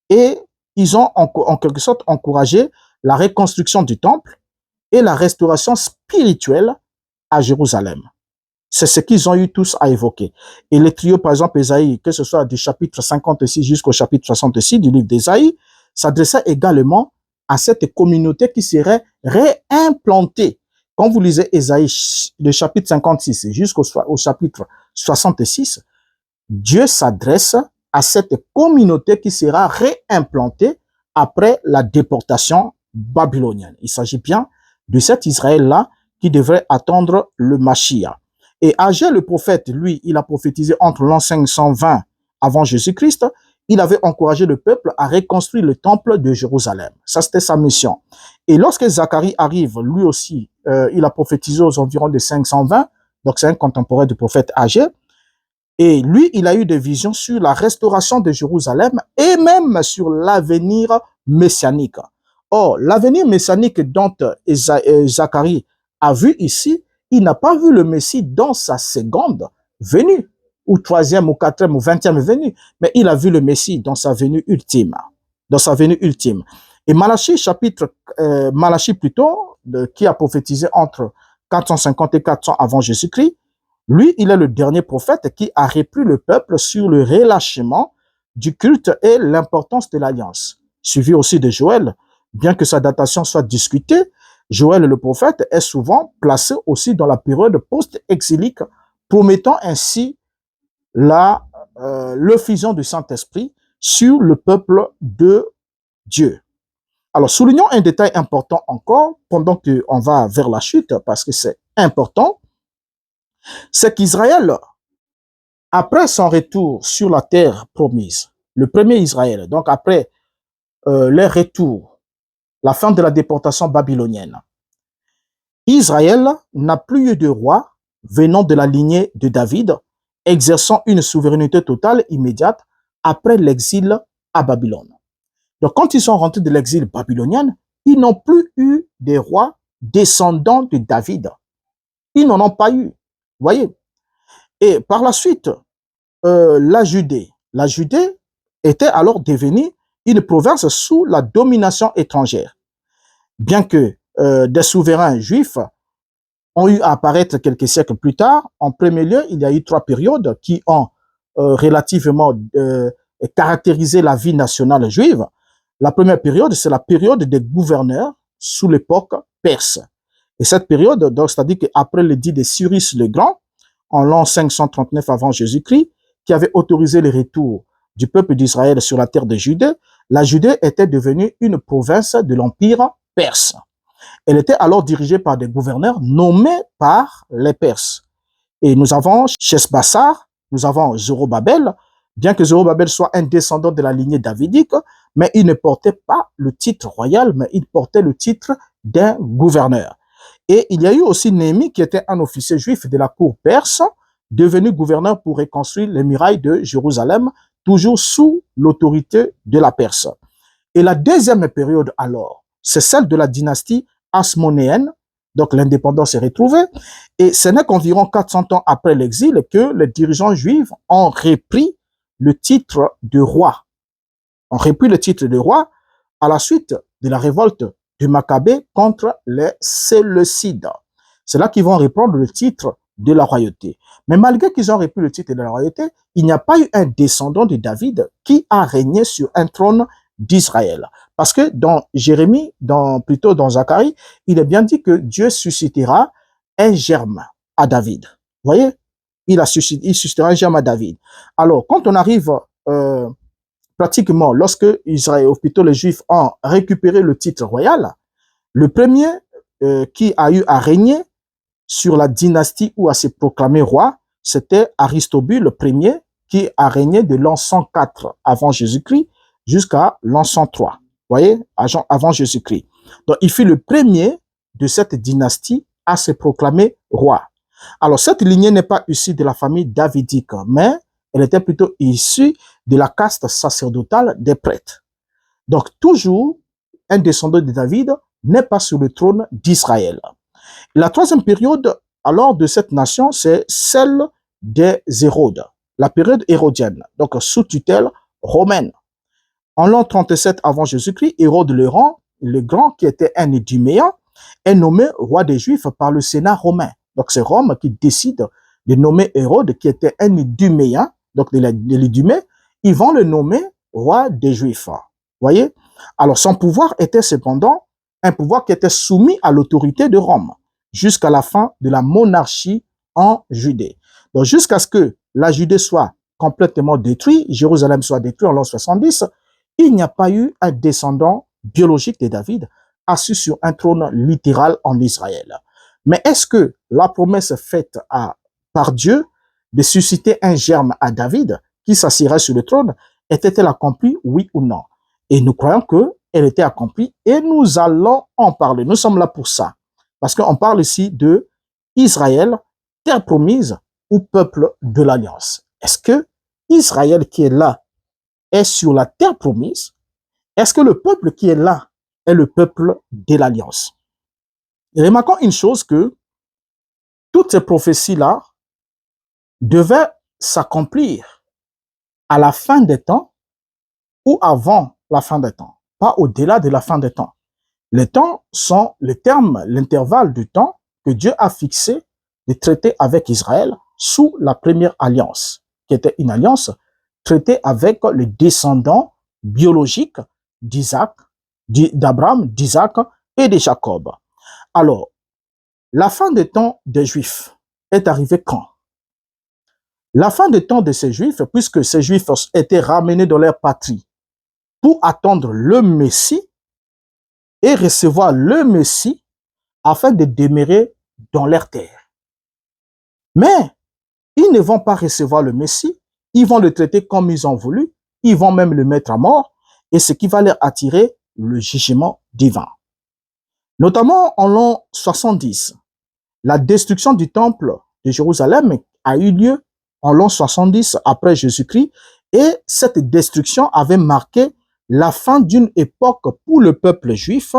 S1: et ils ont en quelque sorte encouragé la reconstruction du temple et la restauration spirituelle à Jérusalem. C'est ce qu'ils ont eu tous à évoquer. Et les trios, par exemple, Ésaïe, que ce soit du chapitre 56 jusqu'au chapitre 66 du livre d'Ésaïe, s'adressait également à cette communauté qui serait réimplantée. Quand vous lisez Ésaïe, le chapitre 56 jusqu'au chapitre 66, Dieu s'adresse à cette communauté qui sera réimplantée après la déportation babylonienne. Il s'agit bien de cet Israël-là qui devrait attendre le Mashiach. Et Agé, le prophète, lui, il a prophétisé entre l'an 520 avant Jésus-Christ. Il avait encouragé le peuple à reconstruire le temple de Jérusalem. Ça, c'était sa mission. Et lorsque Zacharie arrive, lui aussi, il a prophétisé aux environs de 520. Donc, c'est un contemporain du prophète Agé. Et lui, il a eu des visions sur la restauration de Jérusalem et même sur l'avenir messianique. Or, l'avenir messianique dont Zacharie a vu ici, il n'a pas vu le Messie dans sa seconde venue, ou troisième, ou quatrième, ou 20e venue, mais il a vu le Messie dans sa venue ultime. Dans sa venue ultime. Et Malachie, Malachie plutôt, qui a prophétisé entre 450 et 400 avant Jésus-Christ, lui, il est le dernier prophète qui a repris le peuple sur le relâchement du culte et l'importance de l'alliance. Suivi aussi de Joël, bien que sa datation soit discutée, Joël le prophète est souvent placé aussi dans la période post-exilique, promettant ainsi l'effusion du Saint-Esprit sur le peuple de Dieu. Alors, soulignons un détail important encore, pendant qu'on va vers la chute, parce que c'est important, c'est qu'Israël, après son retour sur la terre promise, le premier Israël, donc après leur retour, la fin de la déportation babylonienne, Israël n'a plus eu de roi venant de la lignée de David, exerçant une souveraineté totale immédiate après l'exil à Babylone. Donc, quand ils sont rentrés de l'exil babylonien, ils n'ont plus eu de rois descendants de David. Ils n'en ont pas eu. Vous voyez? Et par la suite, la Judée était alors devenue une province sous la domination étrangère. Bien que des souverains juifs ont eu à apparaître quelques siècles plus tard, en premier lieu, il y a eu 3 périodes qui ont relativement caractérisé la vie nationale juive. La première période, c'est la période des gouverneurs sous l'époque perse. Et cette période, donc, c'est-à-dire qu'après l'édit de Cyrus le Grand, en l'an 539 avant Jésus-Christ, qui avait autorisé le retour du peuple d'Israël sur la terre de Judée, la Judée était devenue une province de l'Empire perse. Elle était alors dirigée par des gouverneurs nommés par les Perses. Et nous avons Sheshbassar, nous avons Zorobabel, bien que Zorobabel soit un descendant de la lignée davidique, mais il ne portait pas le titre royal, mais il portait le titre d'un gouverneur. Et il y a eu aussi Néhémie, qui était un officier juif de la cour perse, devenu gouverneur pour reconstruire les murailles de Jérusalem, toujours sous l'autorité de la Perse. Et la deuxième période alors, c'est celle de la dynastie hasmonéenne. Donc l'indépendance est retrouvée. Et ce n'est qu'environ 400 ans après l'exil que les dirigeants juifs ont repris le titre de roi. On repris le titre de roi à la suite de la révolte de Maccabée contre les Séleucides. C'est là qu'ils vont reprendre le titre de la royauté. Mais malgré qu'ils ont repris le titre de la royauté, il n'y a pas eu un descendant de David qui a régné sur un trône d'Israël. Parce que dans Jérémie, plutôt dans Zacharie, il est bien dit que Dieu suscitera un germe à David. Vous voyez, il suscitera un germe à David. Alors, quand on arrive pratiquement, lorsque Israël, ou plutôt les Juifs, ont récupéré le titre royal, le premier qui a eu à régner sur la dynastie ou à se proclamer roi, c'était Aristobule, le premier, qui a régné de l'an 104 avant Jésus-Christ jusqu'à l'an 103. Vous voyez, avant Jésus-Christ. Donc, il fut le premier de cette dynastie à se proclamer roi. Alors, cette lignée n'est pas issue de la famille davidique, mais elle était plutôt issue de la caste sacerdotale des prêtres. Donc, toujours, un descendant de David n'est pas sur le trône d'Israël. La troisième période, alors, de cette nation, c'est celle des Hérodes, la période hérodienne, donc sous tutelle romaine. En l'an 37 avant Jésus-Christ, Hérode le Grand, qui était un Iduméen, est nommé roi des Juifs par le Sénat romain. Donc, c'est Rome qui décide de nommer Hérode, qui était un Iduméen, donc de l'Idumée, ils vont le nommer roi des Juifs. Vous voyez? Alors, son pouvoir était cependant un pouvoir qui était soumis à l'autorité de Rome jusqu'à la fin de la monarchie en Judée. Donc, jusqu'à ce que la Judée soit complètement détruite, Jérusalem soit détruite en l'an 70, il n'y a pas eu un descendant biologique de David assis sur un trône littéral en Israël. Mais est-ce que la promesse faite par Dieu de susciter un germe à David qui s'assirait sur le trône était-elle accomplie, oui ou non? Et nous croyons qu'elle était accomplie et nous allons en parler. Nous sommes là pour ça. Parce qu'on parle ici de Israël, terre promise ou peuple de l'Alliance. Est-ce que Israël qui est là est sur la terre promise? Est-ce que le peuple qui est là est le peuple de l'Alliance? Remarquons une chose, que toutes ces prophéties-là devaient s'accomplir à la fin des temps ou avant la fin des temps, pas au-delà de la fin des temps. Les temps sont les termes, l'intervalle du temps que Dieu a fixé de traiter avec Israël sous la première alliance, qui était une alliance traitée avec le descendant biologique d'Isaac, d'Abraham, d'Isaac et de Jacob. Alors, la fin des temps des Juifs est arrivée quand? La fin des temps de ces Juifs, puisque ces Juifs étaient ramenés dans leur patrie pour attendre le Messie et recevoir le Messie afin de demeurer dans leur terre. Mais ils ne vont pas recevoir le Messie, ils vont le traiter comme ils ont voulu, ils vont même le mettre à mort, et ce qui va leur attirer le jugement divin. Notamment en l'an 70, la destruction du temple de Jérusalem a eu lieu en l'an 70 après Jésus-Christ, et cette destruction avait marqué la fin d'une époque pour le peuple juif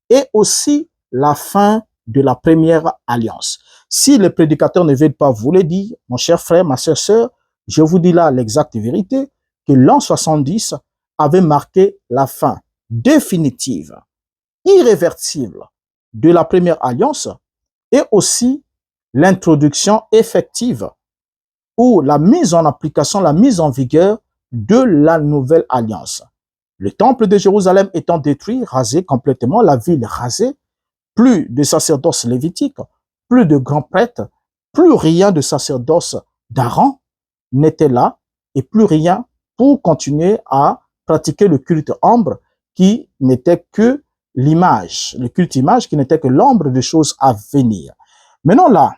S1: et aussi la fin de la première alliance. Si les prédicateurs ne veulent pas vous le dire, mon cher frère, ma chère sœur, je vous dis là l'exacte vérité, que l'an 70 avait marqué la fin définitive, irréversible de la première alliance et aussi l'introduction effective ou la mise en application, la mise en vigueur de la nouvelle alliance. Le temple de Jérusalem étant détruit, rasé complètement, la ville rasée, plus de sacerdoce lévitique, plus de grands prêtres, plus rien de sacerdoce d'Aaron n'était là et plus rien pour continuer à pratiquer le culte ombre qui n'était que l'image, le culte image qui n'était que l'ombre des choses à venir. Maintenant là,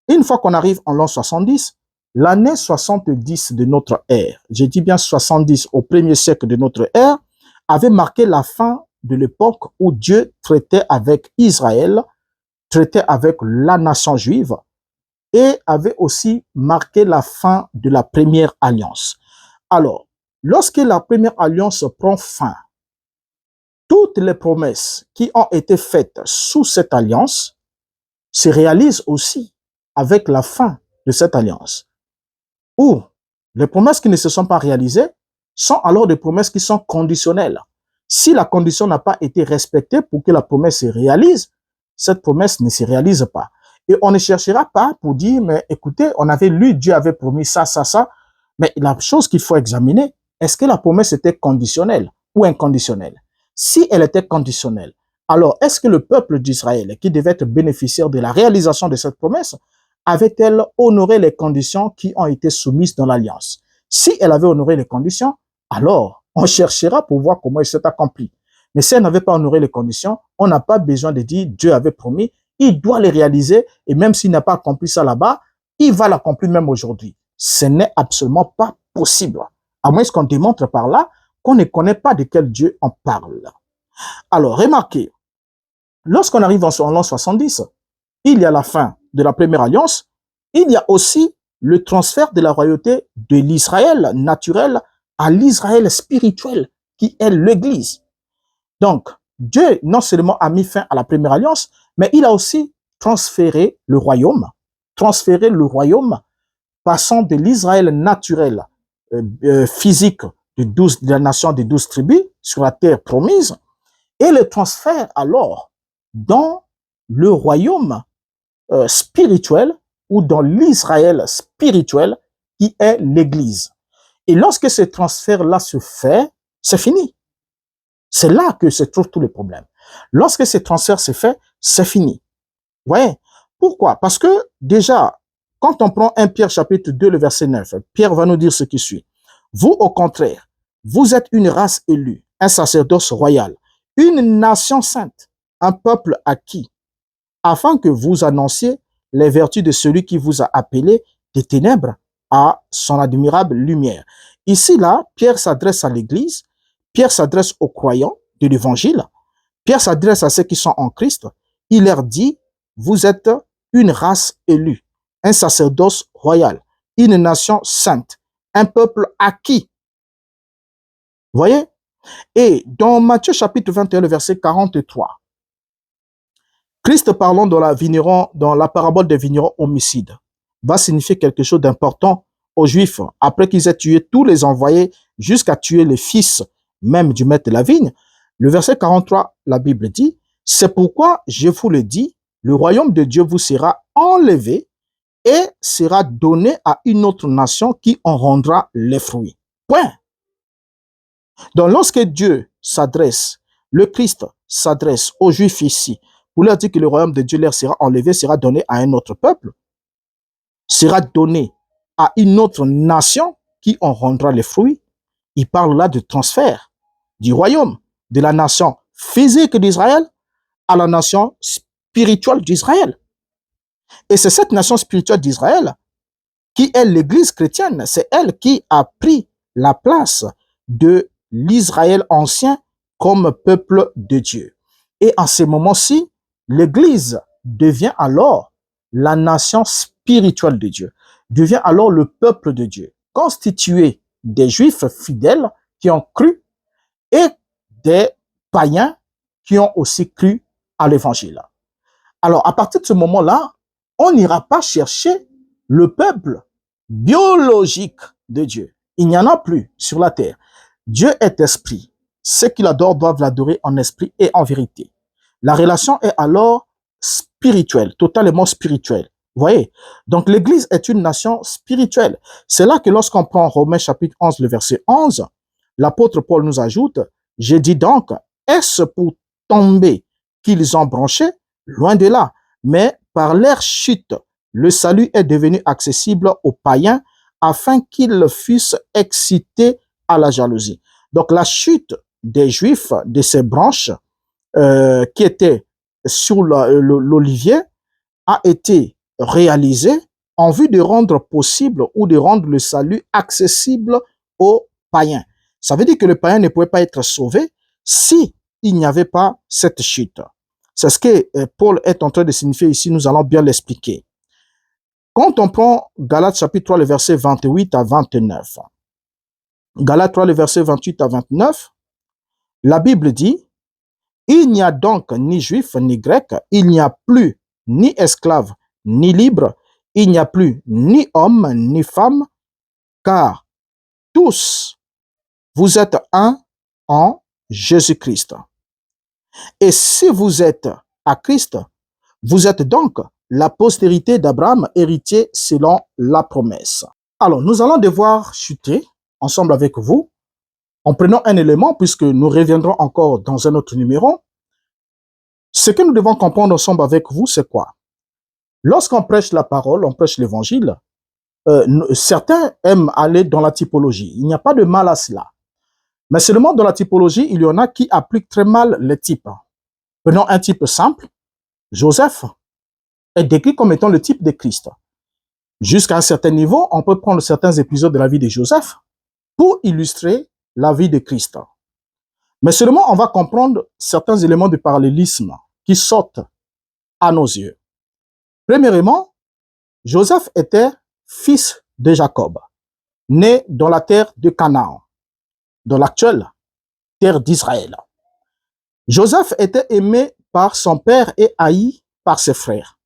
S1: une fois qu'on arrive en l'an 70, l'année 70 de notre ère, je dis bien 70 au premier siècle de notre ère, avait marqué la fin de l'époque où Dieu traitait avec Israël, traitait avec la nation juive et avait aussi marqué la fin de la première alliance. Alors, lorsque la première alliance prend fin, toutes les promesses qui ont été faites sous cette alliance se réalisent aussi avec la fin de cette alliance. Ou les promesses qui ne se sont pas réalisées sont alors des promesses qui sont conditionnelles. Si la condition n'a pas été respectée pour que la promesse se réalise, cette promesse ne se réalise pas. Et on ne cherchera pas pour dire, mais écoutez, on avait lu, Dieu avait promis ça, ça, ça. Mais la chose qu'il faut examiner, est-ce que la promesse était conditionnelle ou inconditionnelle? Si elle était conditionnelle, alors est-ce que le peuple d'Israël, qui devait être bénéficiaire de la réalisation de cette promesse, avait-elle honoré les conditions qui ont été soumises dans l'alliance? Si elle avait honoré les conditions, alors on cherchera pour voir comment il s'est accompli. Mais si elle n'avait pas honoré les conditions, on n'a pas besoin de dire Dieu avait promis, il doit les réaliser, et même s'il n'a pas accompli ça là-bas, il va l'accomplir même aujourd'hui. Ce n'est absolument pas possible. À moins qu'on démontre par là qu'on ne connaît pas de quel Dieu on parle. Alors, remarquez, lorsqu'on arrive en l'an 70, il y a la fin de la première alliance, il y a aussi le transfert de la royauté de l'Israël naturel à l'Israël spirituel, qui est l'Église. Donc, Dieu non seulement a mis fin à la première alliance, mais il a aussi transféré le royaume, passant de l'Israël naturel, physique de la nation des 12 tribus sur la terre promise, et le transfert alors dans le royaume spirituel ou dans l'Israël spirituel qui est l'Église. Et lorsque ce transfert-là se fait, c'est fini. C'est là que se trouvent tous les problèmes. Lorsque ce transfert se fait, c'est fini. Ouais. Pourquoi? Parce que déjà, quand on prend 1 Pierre chapitre 2, le verset 9, Pierre va nous dire ce qui suit. Vous, au contraire, vous êtes une race élue, un sacerdoce royal, une nation sainte, un peuple acquis, afin que vous annonciez les vertus de celui qui vous a appelé des ténèbres à son admirable lumière. Ici, là, Pierre s'adresse à l'Église, Pierre s'adresse aux croyants de l'Évangile, Pierre s'adresse à ceux qui sont en Christ, il leur dit, vous êtes une race élue, un sacerdoce royal, une nation sainte, un peuple acquis. Vous voyez? Et dans Matthieu chapitre 21, le verset 43, Christ parlant dans la parabole des vignerons homicides va signifier quelque chose d'important aux Juifs. Après qu'ils aient tué tous les envoyés jusqu'à tuer les fils même du maître de la vigne, le verset 43, la Bible dit, c'est pourquoi je vous le dis, le royaume de Dieu vous sera enlevé et sera donné à une autre nation qui en rendra les fruits. Point. Donc lorsque Dieu s'adresse, le Christ s'adresse aux Juifs ici, pour leur dire que le royaume de Dieu leur sera enlevé, sera donné à un autre peuple, sera donné à une autre nation qui en rendra les fruits, il parle là de transfert du royaume, de la nation physique d'Israël à la nation spirituelle d'Israël. Et c'est cette nation spirituelle d'Israël qui est l'Église chrétienne, c'est elle qui a pris la place de l'Israël ancien comme peuple de Dieu. Et en ce moment-ci, l'Église devient alors la nation spirituelle de Dieu, devient alors le peuple de Dieu, constitué des Juifs fidèles qui ont cru et des païens qui ont aussi cru à l'Évangile. Alors, à partir de ce moment-là, on n'ira pas chercher le peuple biologique de Dieu. Il n'y en a plus sur la terre. Dieu est esprit. Ceux qui l'adorent doivent l'adorer en esprit et en vérité. La relation est alors spirituelle, totalement spirituelle. Vous voyez? Donc, l'Église est une nation spirituelle. C'est là que lorsqu'on prend Romains chapitre 11, le verset 11, l'apôtre Paul nous ajoute, « Je dis donc, est-ce pour tomber qu'ils ont branché? Loin de là. Mais par leur chute, le salut est devenu accessible aux païens afin qu'ils fussent excités à la jalousie. » Donc, la chute des Juifs, de ces branches qui étaient sur l'olivier, a été réalisée en vue de rendre possible ou de rendre le salut accessible aux païens. Ça veut dire que le païen ne pouvait pas être sauvé si il n'y avait pas cette chute. C'est ce que Paul est en train de signifier ici, nous allons bien l'expliquer. Quand on prend Galates chapitre 3, le verset 28 à 29, Galates 3, le verset 28 à 29, la Bible dit, Il n'y a donc ni juif ni grec, il n'y a plus ni esclave ni libre, il n'y a plus ni homme ni femme, car tous vous êtes un en Jésus-Christ. Et si vous êtes à Christ, vous êtes donc la postérité d'Abraham, héritier selon la promesse. Alors, nous allons devoir chuter ensemble avec vous en prenant un élément, puisque nous reviendrons encore dans un autre numéro. Ce que nous devons comprendre ensemble avec vous, c'est quoi? Lorsqu'on prêche la parole, on prêche l'évangile, certains aiment aller dans la typologie. Il n'y a pas de mal à cela. Mais seulement dans la typologie, il y en a qui appliquent très mal les types. Prenons un type simple. Joseph est décrit comme étant le type de Christ. Jusqu'à un certain niveau, on peut prendre certains épisodes de la vie de Joseph pour illustrer la vie de Christ. Mais seulement on va comprendre certains éléments de parallélisme qui sortent à nos yeux. Premièrement, Joseph était fils de Jacob, né dans la terre de Canaan, dans l'actuelle terre d'Israël. Joseph était aimé par son père et haï par ses frères.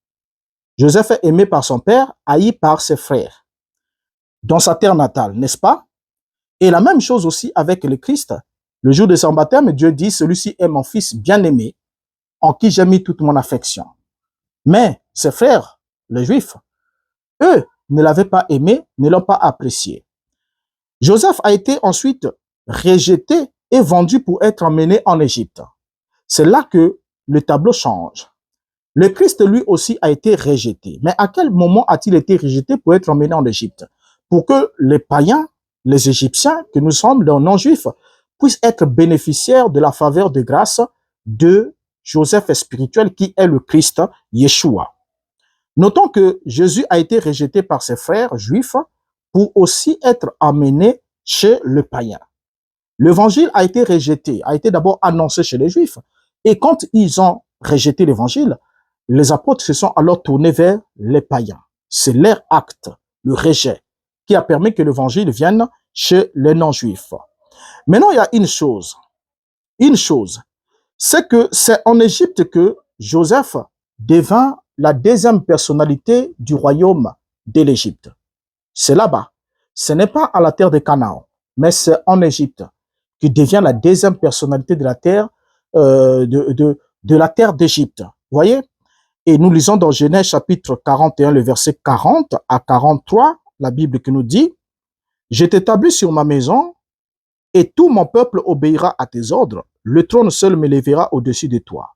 S1: Joseph est aimé par son père, haï par ses frères, dans sa terre natale, n'est-ce pas? Et la même chose aussi avec le Christ. Le jour de son baptême, Dieu dit, celui-ci est mon fils bien-aimé, en qui j'ai mis toute mon affection. Mais ses frères, les Juifs, eux, ne l'avaient pas aimé, ne l'ont pas apprécié. Joseph a été ensuite rejeté et vendu pour être emmené en Égypte. C'est là que le tableau change. Le Christ, lui aussi, a été rejeté. Mais à quel moment a-t-il été rejeté pour être emmené en Égypte? Pour que les païens, les Égyptiens, que nous sommes des non-juifs, puissent être bénéficiaires de la faveur de grâce de Joseph spirituel qui est le Christ, Yeshua. Notons que Jésus a été rejeté par ses frères juifs pour aussi être emmené chez le païen. L'évangile a été rejeté, a été d'abord annoncé chez les juifs. Et quand ils ont rejeté l'évangile, les apôtres se sont alors tournés vers les païens. C'est leur acte, le rejet, qui a permis que l'évangile vienne chez les non-juifs. Maintenant, il y a une chose, c'est que c'est en Égypte que Joseph devint la deuxième personnalité du royaume de l'Égypte. C'est là-bas. Ce n'est pas à la terre de Canaan, mais c'est en Égypte qu'il devient la deuxième personnalité de la terre de la terre d'Égypte. Vous voyez? Et nous lisons dans Genèse chapitre 41, le verset 40 à 43, la Bible qui nous dit « Je t'établis sur ma maison et tout mon peuple obéira à tes ordres. Le trône seul me lèvera au-dessus de toi. »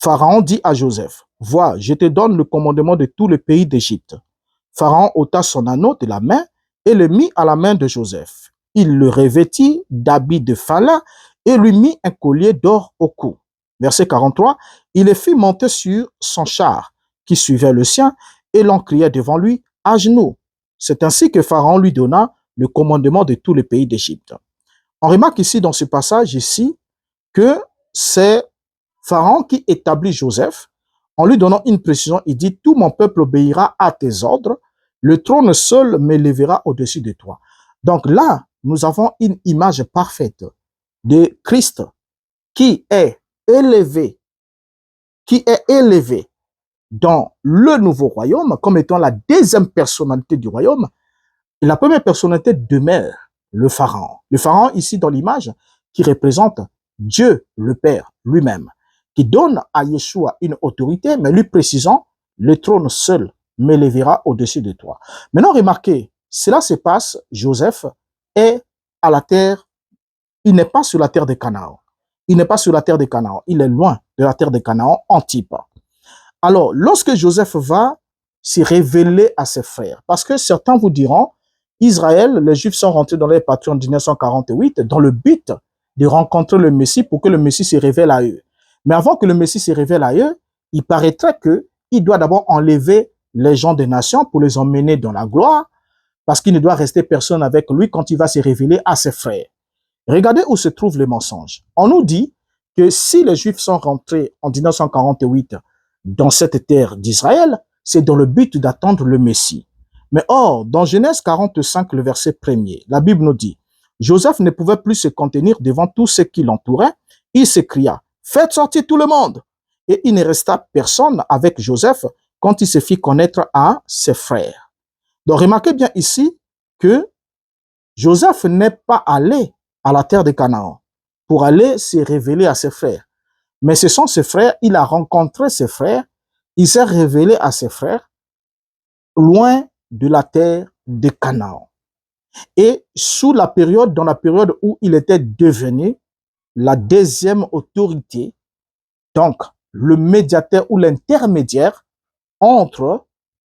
S1: Pharaon dit à Joseph, « Vois, je te donne le commandement de tout le pays d'Égypte. » Pharaon ôta son anneau de la main et le mit à la main de Joseph. Il le revêtit d'habits de Phala et lui mit un collier d'or au cou. Verset 43, il le fit monter sur son char qui suivait le sien et l'on criait devant lui à genoux. C'est ainsi que Pharaon lui donna le commandement de tout le pays d'Égypte. On remarque ici dans ce passage ici que c'est Pharaon qui établit Joseph en lui donnant une précision. Il dit, tout mon peuple obéira à tes ordres, le trône seul me lèvera au-dessus de toi. Donc là, nous avons une image parfaite de Christ qui est élevé dans le nouveau royaume comme étant la deuxième personnalité du royaume. Et la première personnalité demeure le Pharaon. Le Pharaon ici dans l'image qui représente Dieu le Père lui-même, qui donne à Yeshua une autorité, mais lui précisant, le trône seul m'élèvera au-dessus de toi. Maintenant, remarquez, cela se passe, Joseph est à la terre, il n'est pas sur la terre de Canaan. Il n'est pas sur la terre de Canaan, il est loin de la terre de Canaan, Antipe. Alors, lorsque Joseph va se révéler à ses frères, parce que certains vous diront, Israël, les Juifs sont rentrés dans leur patrie en 1948 dans le but de rencontrer le Messie pour que le Messie se révèle à eux. Mais avant que le Messie se révèle à eux, il paraîtrait qu'il doit d'abord enlever les gens des nations pour les emmener dans la gloire, parce qu'il ne doit rester personne avec lui quand il va se révéler à ses frères. Regardez où se trouve le mensonge. On nous dit que si les Juifs sont rentrés en 1948 dans cette terre d'Israël, c'est dans le but d'attendre le Messie. Mais or, dans Genèse 45, le verset 1er, la Bible nous dit, Joseph ne pouvait plus se contenir devant tout ce qui l'entourait. Il s'écria, faites sortir tout le monde. Et il ne resta personne avec Joseph quand il se fit connaître à ses frères. Donc remarquez bien ici que Joseph n'est pas allé à la terre de Canaan pour aller se révéler à ses frères. Mais ce sont ses frères, il a rencontré ses frères, il s'est révélé à ses frères loin de la terre de Canaan. Et dans la période où il était devenu la deuxième autorité, donc le médiateur ou l'intermédiaire entre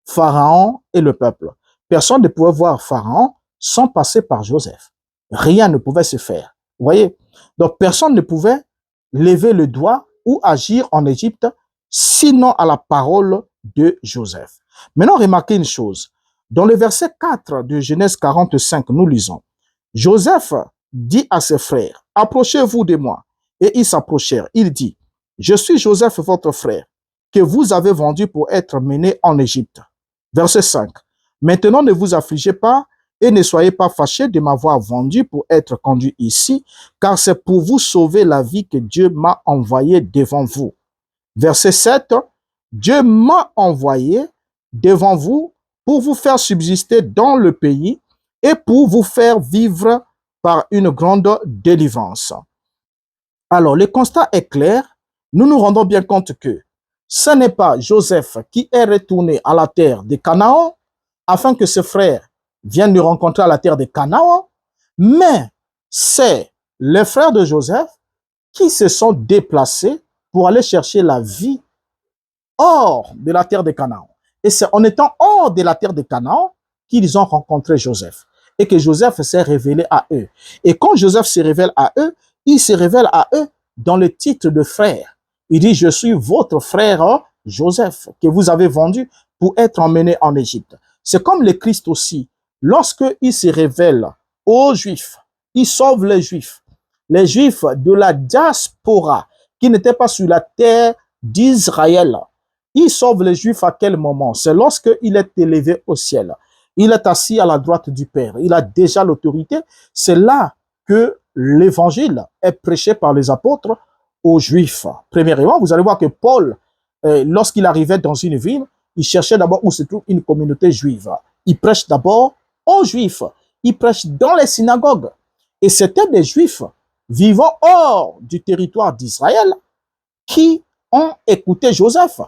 S1: Pharaon et le peuple. Personne ne pouvait voir Pharaon sans passer par Joseph. Rien ne pouvait se faire. Vous voyez? Donc personne ne pouvait lever le doigt ou agir en Égypte sinon à la parole de Joseph. Maintenant, remarquez une chose. Dans le verset 4 de Genèse 45, nous lisons, Joseph dit à ses frères, approchez-vous de moi. Et ils s'approchèrent. Il dit, je suis Joseph, votre frère, que vous avez vendu pour être mené en Égypte. Verset 5. Maintenant, ne vous affligez pas et ne soyez pas fâchés de m'avoir vendu pour être conduit ici, car c'est pour vous sauver la vie que Dieu m'a envoyé devant vous. Verset 7. Dieu m'a envoyé devant vous pour vous faire subsister dans le pays et pour vous faire vivre par une grande délivrance. Alors, le constat est clair. Nous nous rendons bien compte que ce n'est pas Joseph qui est retourné à la terre de Canaan afin que ses frères viennent le rencontrer à la terre de Canaan, mais c'est les frères de Joseph qui se sont déplacés pour aller chercher la vie hors de la terre de Canaan. Et c'est en étant hors de la terre de Canaan qu'ils ont rencontré Joseph et que Joseph s'est révélé à eux. Et quand Joseph se révèle à eux, il se révèle à eux dans le titre de frère. Il dit, je suis votre frère Joseph, que vous avez vendu pour être emmené en Égypte. C'est comme le Christ aussi. Lorsqu'il se révèle aux Juifs, il sauve les Juifs de la diaspora, qui n'étaient pas sur la terre d'Israël. Il sauve les Juifs à quel moment? C'est lorsqu'il est élevé au ciel. Il est assis à la droite du Père. Il a déjà l'autorité. C'est là que l'évangile est prêché par les apôtres aux Juifs. Premièrement, vous allez voir que Paul, lorsqu'il arrivait dans une ville, il cherchait d'abord où se trouve une communauté juive. Il prêche d'abord aux Juifs. Il prêche dans les synagogues. Et c'était des Juifs vivant hors du territoire d'Israël qui ont écouté Joseph,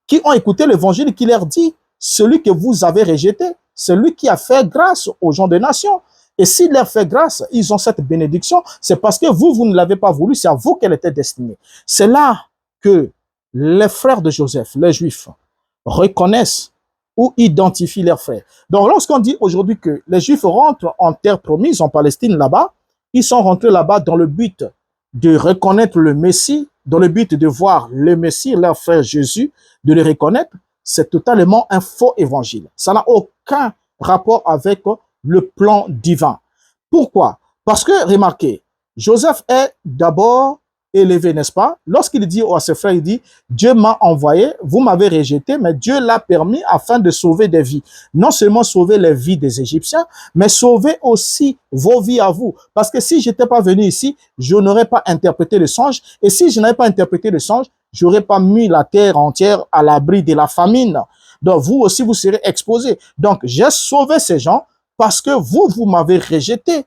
S1: qui ont écouté l'évangile qui leur dit, celui que vous avez rejeté, c'est lui qui a fait grâce aux gens des nations. Et s'il leur fait grâce, ils ont cette bénédiction, c'est parce que vous ne l'avez pas voulu, c'est à vous qu'elle était destinée. C'est là que les frères de Joseph, les Juifs, reconnaissent ou identifient leurs frères. Donc lorsqu'on dit aujourd'hui que les Juifs rentrent en terre promise, en Palestine là-bas, ils sont rentrés là-bas dans le but de reconnaître le Messie, dans le but de voir le Messie, leur frère Jésus, de le reconnaître, c'est totalement un faux évangile. Ça n'a aucun rapport avec le plan divin. Pourquoi? Parce que, remarquez, Joseph est d'abord élevé, n'est-ce pas? Lorsqu'il dit à ses frères, il dit, Dieu m'a envoyé, vous m'avez rejeté, mais Dieu l'a permis afin de sauver des vies. Non seulement sauver les vies des Égyptiens, mais sauver aussi vos vies à vous. Parce que si je n'étais pas venu ici, je n'aurais pas interprété le songe. Et si je n'avais pas interprété le songe, je n'aurais pas mis la terre entière à l'abri de la famine. Donc vous aussi, vous serez exposés. Donc j'ai sauvé ces gens parce que vous m'avez rejeté.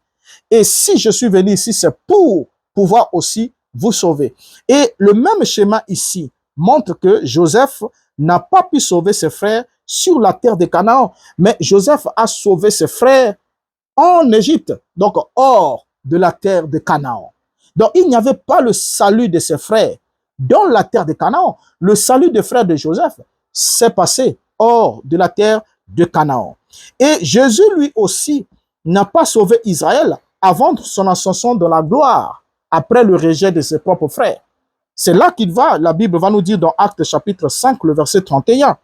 S1: Et si je suis venu ici, c'est pour pouvoir aussi vous sauver. Et le même schéma ici montre que Joseph n'a pas pu sauver ses frères sur la terre de Canaan, mais Joseph a sauvé ses frères en Égypte, donc hors de la terre de Canaan. Donc il n'y avait pas le salut de ses frères dans la terre de Canaan. Le salut des frères de Joseph s'est passé hors de la terre de Canaan. Et Jésus, lui aussi, n'a pas sauvé Israël avant son ascension dans la gloire, après le rejet de ses propres frères. C'est là qu'il va, la Bible va nous dire dans Actes chapitre 5, le verset 31.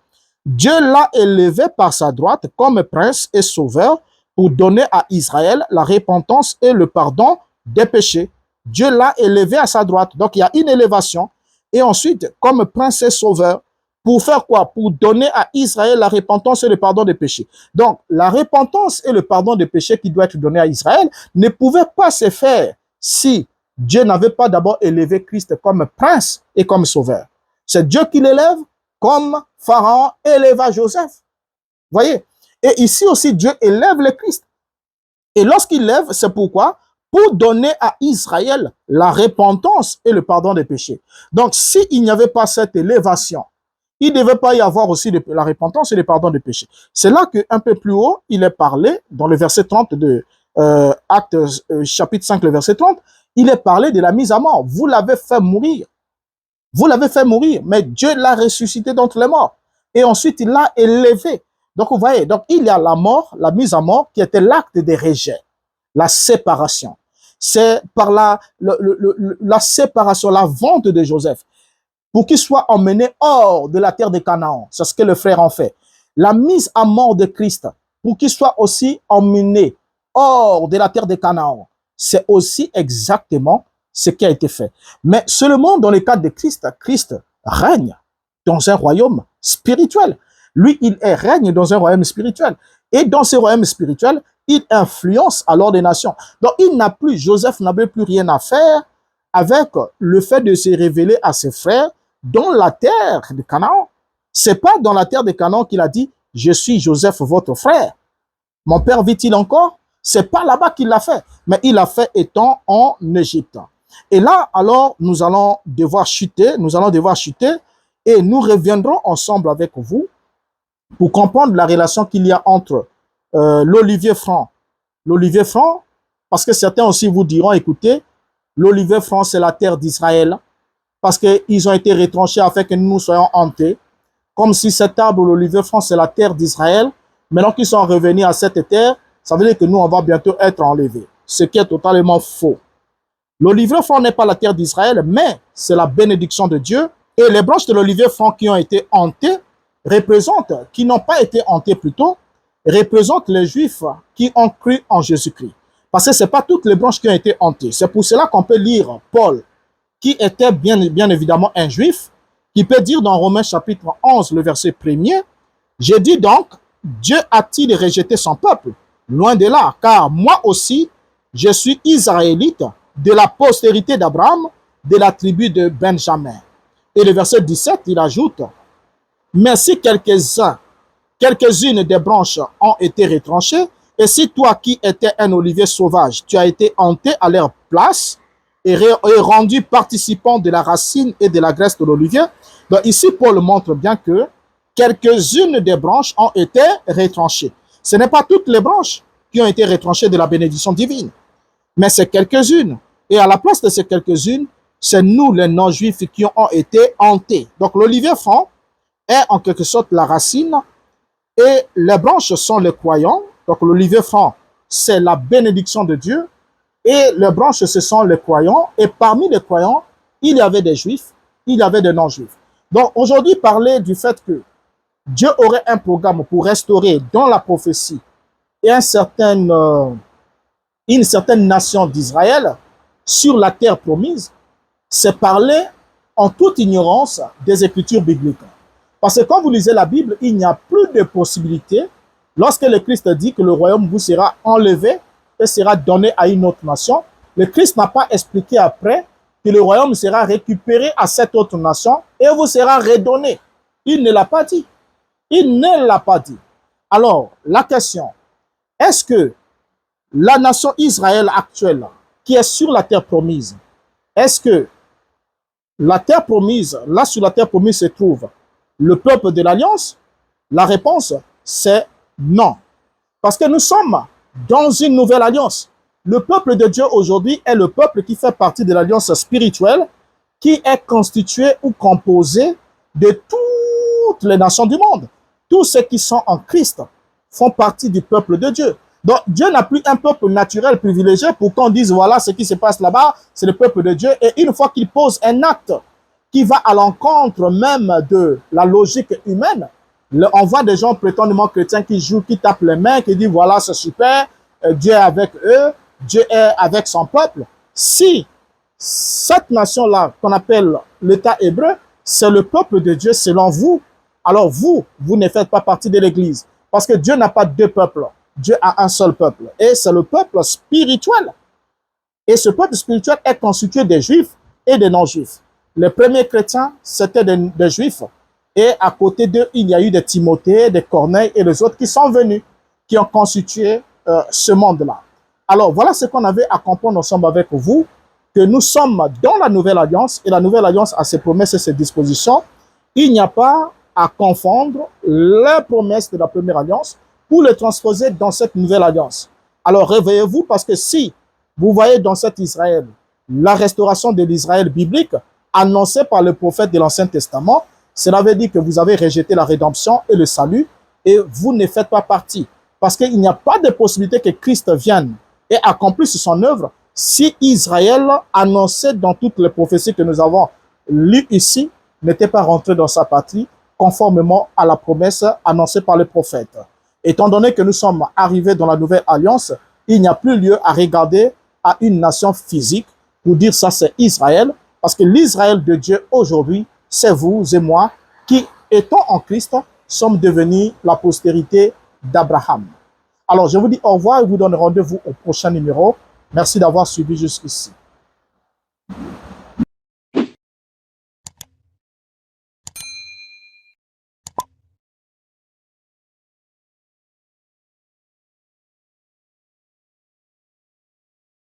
S1: Dieu l'a élevé par sa droite comme prince et sauveur pour donner à Israël la repentance et le pardon des péchés. Dieu l'a élevé à sa droite. Donc il y a une élévation. Et ensuite, comme prince et sauveur, pour faire quoi? Pour donner à Israël la repentance et le pardon des péchés. Donc la repentance et le pardon des péchés qui doit être donné à Israël ne pouvaient pas se faire si Dieu n'avait pas d'abord élevé Christ comme prince et comme sauveur. C'est Dieu qui l'élève comme Pharaon éleva Joseph. Voyez? Et ici aussi, Dieu élève le Christ. Et lorsqu'il lève, c'est pourquoi? Pour donner à Israël la repentance et le pardon des péchés. Donc, s'il n'y avait pas cette élévation, il ne devait pas y avoir aussi la repentance et le pardon des péchés. C'est là qu'un peu plus haut, il est parlé, dans le verset 30 de Actes chapitre 5, le verset 30, il est parlé de la mise à mort. Vous l'avez fait mourir. Vous l'avez fait mourir, mais Dieu l'a ressuscité d'entre les morts. Et ensuite, il l'a élevé. Donc, vous voyez, donc il y a la mort, la mise à mort, qui était l'acte de rejet, la séparation. C'est par la séparation, la vente de Joseph, pour qu'il soit emmené hors de la terre de Canaan. C'est ce que le frère en fait. La mise à mort de Christ, pour qu'il soit aussi emmené hors de la terre de Canaan. C'est aussi exactement ce qui a été fait. Mais seulement dans le cadre de Christ, Christ règne dans un royaume spirituel. Lui, il règne dans un royaume spirituel. Et dans ce royaume spirituel, il influence alors des nations. Donc, Joseph n'avait plus rien à faire avec le fait de se révéler à ses frères dans la terre de Canaan. C'est pas dans la terre de Canaan qu'il a dit, je suis Joseph, votre frère. Mon père vit-il encore? C'est pas là-bas qu'il l'a fait, mais il l'a fait étant en Égypte. Et là, alors, nous allons devoir chuter et nous reviendrons ensemble avec vous pour comprendre la relation qu'il y a entre l'olivier franc. L'olivier franc, parce que certains aussi vous diront, écoutez, l'olivier franc, c'est la terre d'Israël, parce qu'ils ont été retranchés afin que nous soyons hantés, comme si cet arbre, l'olivier franc, c'est la terre d'Israël. Maintenant qu'ils sont revenus à cette terre, ça veut dire que nous, on va bientôt être enlevés, ce qui est totalement faux. L'olivier franc n'est pas la terre d'Israël, mais c'est la bénédiction de Dieu. Et les branches de l'olivier franc qui ont été hantées représentent, qui n'ont pas été hantées plutôt, représentent les Juifs qui ont cru en Jésus-Christ. Parce que ce n'est pas toutes les branches qui ont été hantées. C'est pour cela qu'on peut lire Paul, qui était bien évidemment un Juif, qui peut dire dans Romains chapitre 11, le verset 1er, « J'ai dit donc, Dieu a-t-il rejeté son peuple? Loin de là, car moi aussi, je suis israélite, de la postérité d'Abraham, de la tribu de Benjamin. » Et le verset 17, il ajoute, « Mais si quelques-unes des branches ont été retranchées, et si toi qui étais un olivier sauvage, tu as été hanté à leur place et rendu participant de la racine et de la graisse de l'olivier. » Donc ici, Paul montre bien que quelques-unes des branches ont été retranchées. Ce n'est pas toutes les branches qui ont été retranchées de la bénédiction divine, mais c'est quelques-unes. Et à la place de ces quelques-unes, c'est nous, les non-juifs, qui ont été hantés. Donc l'olivier franc est en quelque sorte la racine et les branches sont les croyants. Donc l'olivier franc, c'est la bénédiction de Dieu et les branches, ce sont les croyants. Et parmi les croyants, il y avait des juifs, il y avait des non-juifs. Donc aujourd'hui, parler du fait que Dieu aurait un programme pour restaurer dans la prophétie et une certaine nation d'Israël sur la terre promise, c'est parler en toute ignorance des Écritures bibliques. Parce que quand vous lisez la Bible, il n'y a plus de possibilité, lorsque le Christ dit que le royaume vous sera enlevé et sera donné à une autre nation, le Christ n'a pas expliqué après que le royaume sera récupéré à cette autre nation et vous sera redonné. Il ne l'a pas dit. Il ne l'a pas dit. Alors, la question, est-ce que la nation Israël actuelle, qui est sur la terre promise, est-ce que la terre promise, là sur la terre promise se trouve le peuple de l'Alliance? La réponse, c'est non. Parce que nous sommes dans une nouvelle alliance. Le peuple de Dieu aujourd'hui est le peuple qui fait partie de l'alliance spirituelle, qui est constitué ou composé de toutes les nations du monde. Tous ceux qui sont en Christ font partie du peuple de Dieu. Donc, Dieu n'a plus un peuple naturel privilégié pour qu'on dise, voilà, ce qui se passe là-bas, c'est le peuple de Dieu. Et une fois qu'il pose un acte qui va à l'encontre même de la logique humaine, on voit des gens prétendument chrétiens qui jouent, qui tapent les mains, qui disent, voilà, c'est super, Dieu est avec eux, Dieu est avec son peuple. Si cette nation-là, qu'on appelle l'État hébreu, c'est le peuple de Dieu selon vous, alors vous ne faites pas partie de l'Église. Parce que Dieu n'a pas deux peuples. Dieu a un seul peuple. Et c'est le peuple spirituel. Et ce peuple spirituel est constitué des juifs et des non-juifs. Les premiers chrétiens, c'était des juifs. Et à côté d'eux, il y a eu des Timothée, des Corneille et les autres qui sont venus, qui ont constitué ce monde-là. Alors, voilà ce qu'on avait à comprendre ensemble avec vous, que nous sommes dans la Nouvelle Alliance, et la Nouvelle Alliance a ses promesses et ses dispositions. Il n'y a pas à confondre les promesses de la Première Alliance pour les transposer dans cette Nouvelle Alliance. Alors, réveillez-vous, parce que si vous voyez dans cet Israël la restauration de l'Israël biblique annoncée par le prophète de l'Ancien Testament, cela veut dire que vous avez rejeté la rédemption et le salut et vous ne faites pas partie. Parce qu'il n'y a pas de possibilité que Christ vienne et accomplisse son œuvre si Israël, annoncé dans toutes les prophéties que nous avons lues ici, n'était pas rentré dans sa patrie conformément à la promesse annoncée par le prophète. Étant donné que nous sommes arrivés dans la Nouvelle Alliance, il n'y a plus lieu à regarder à une nation physique pour dire ça c'est Israël, parce que l'Israël de Dieu aujourd'hui, c'est vous et moi qui, étant en Christ, sommes devenus la postérité d'Abraham. Alors, je vous dis au revoir et vous donne rendez-vous au prochain numéro. Merci d'avoir suivi jusqu'ici.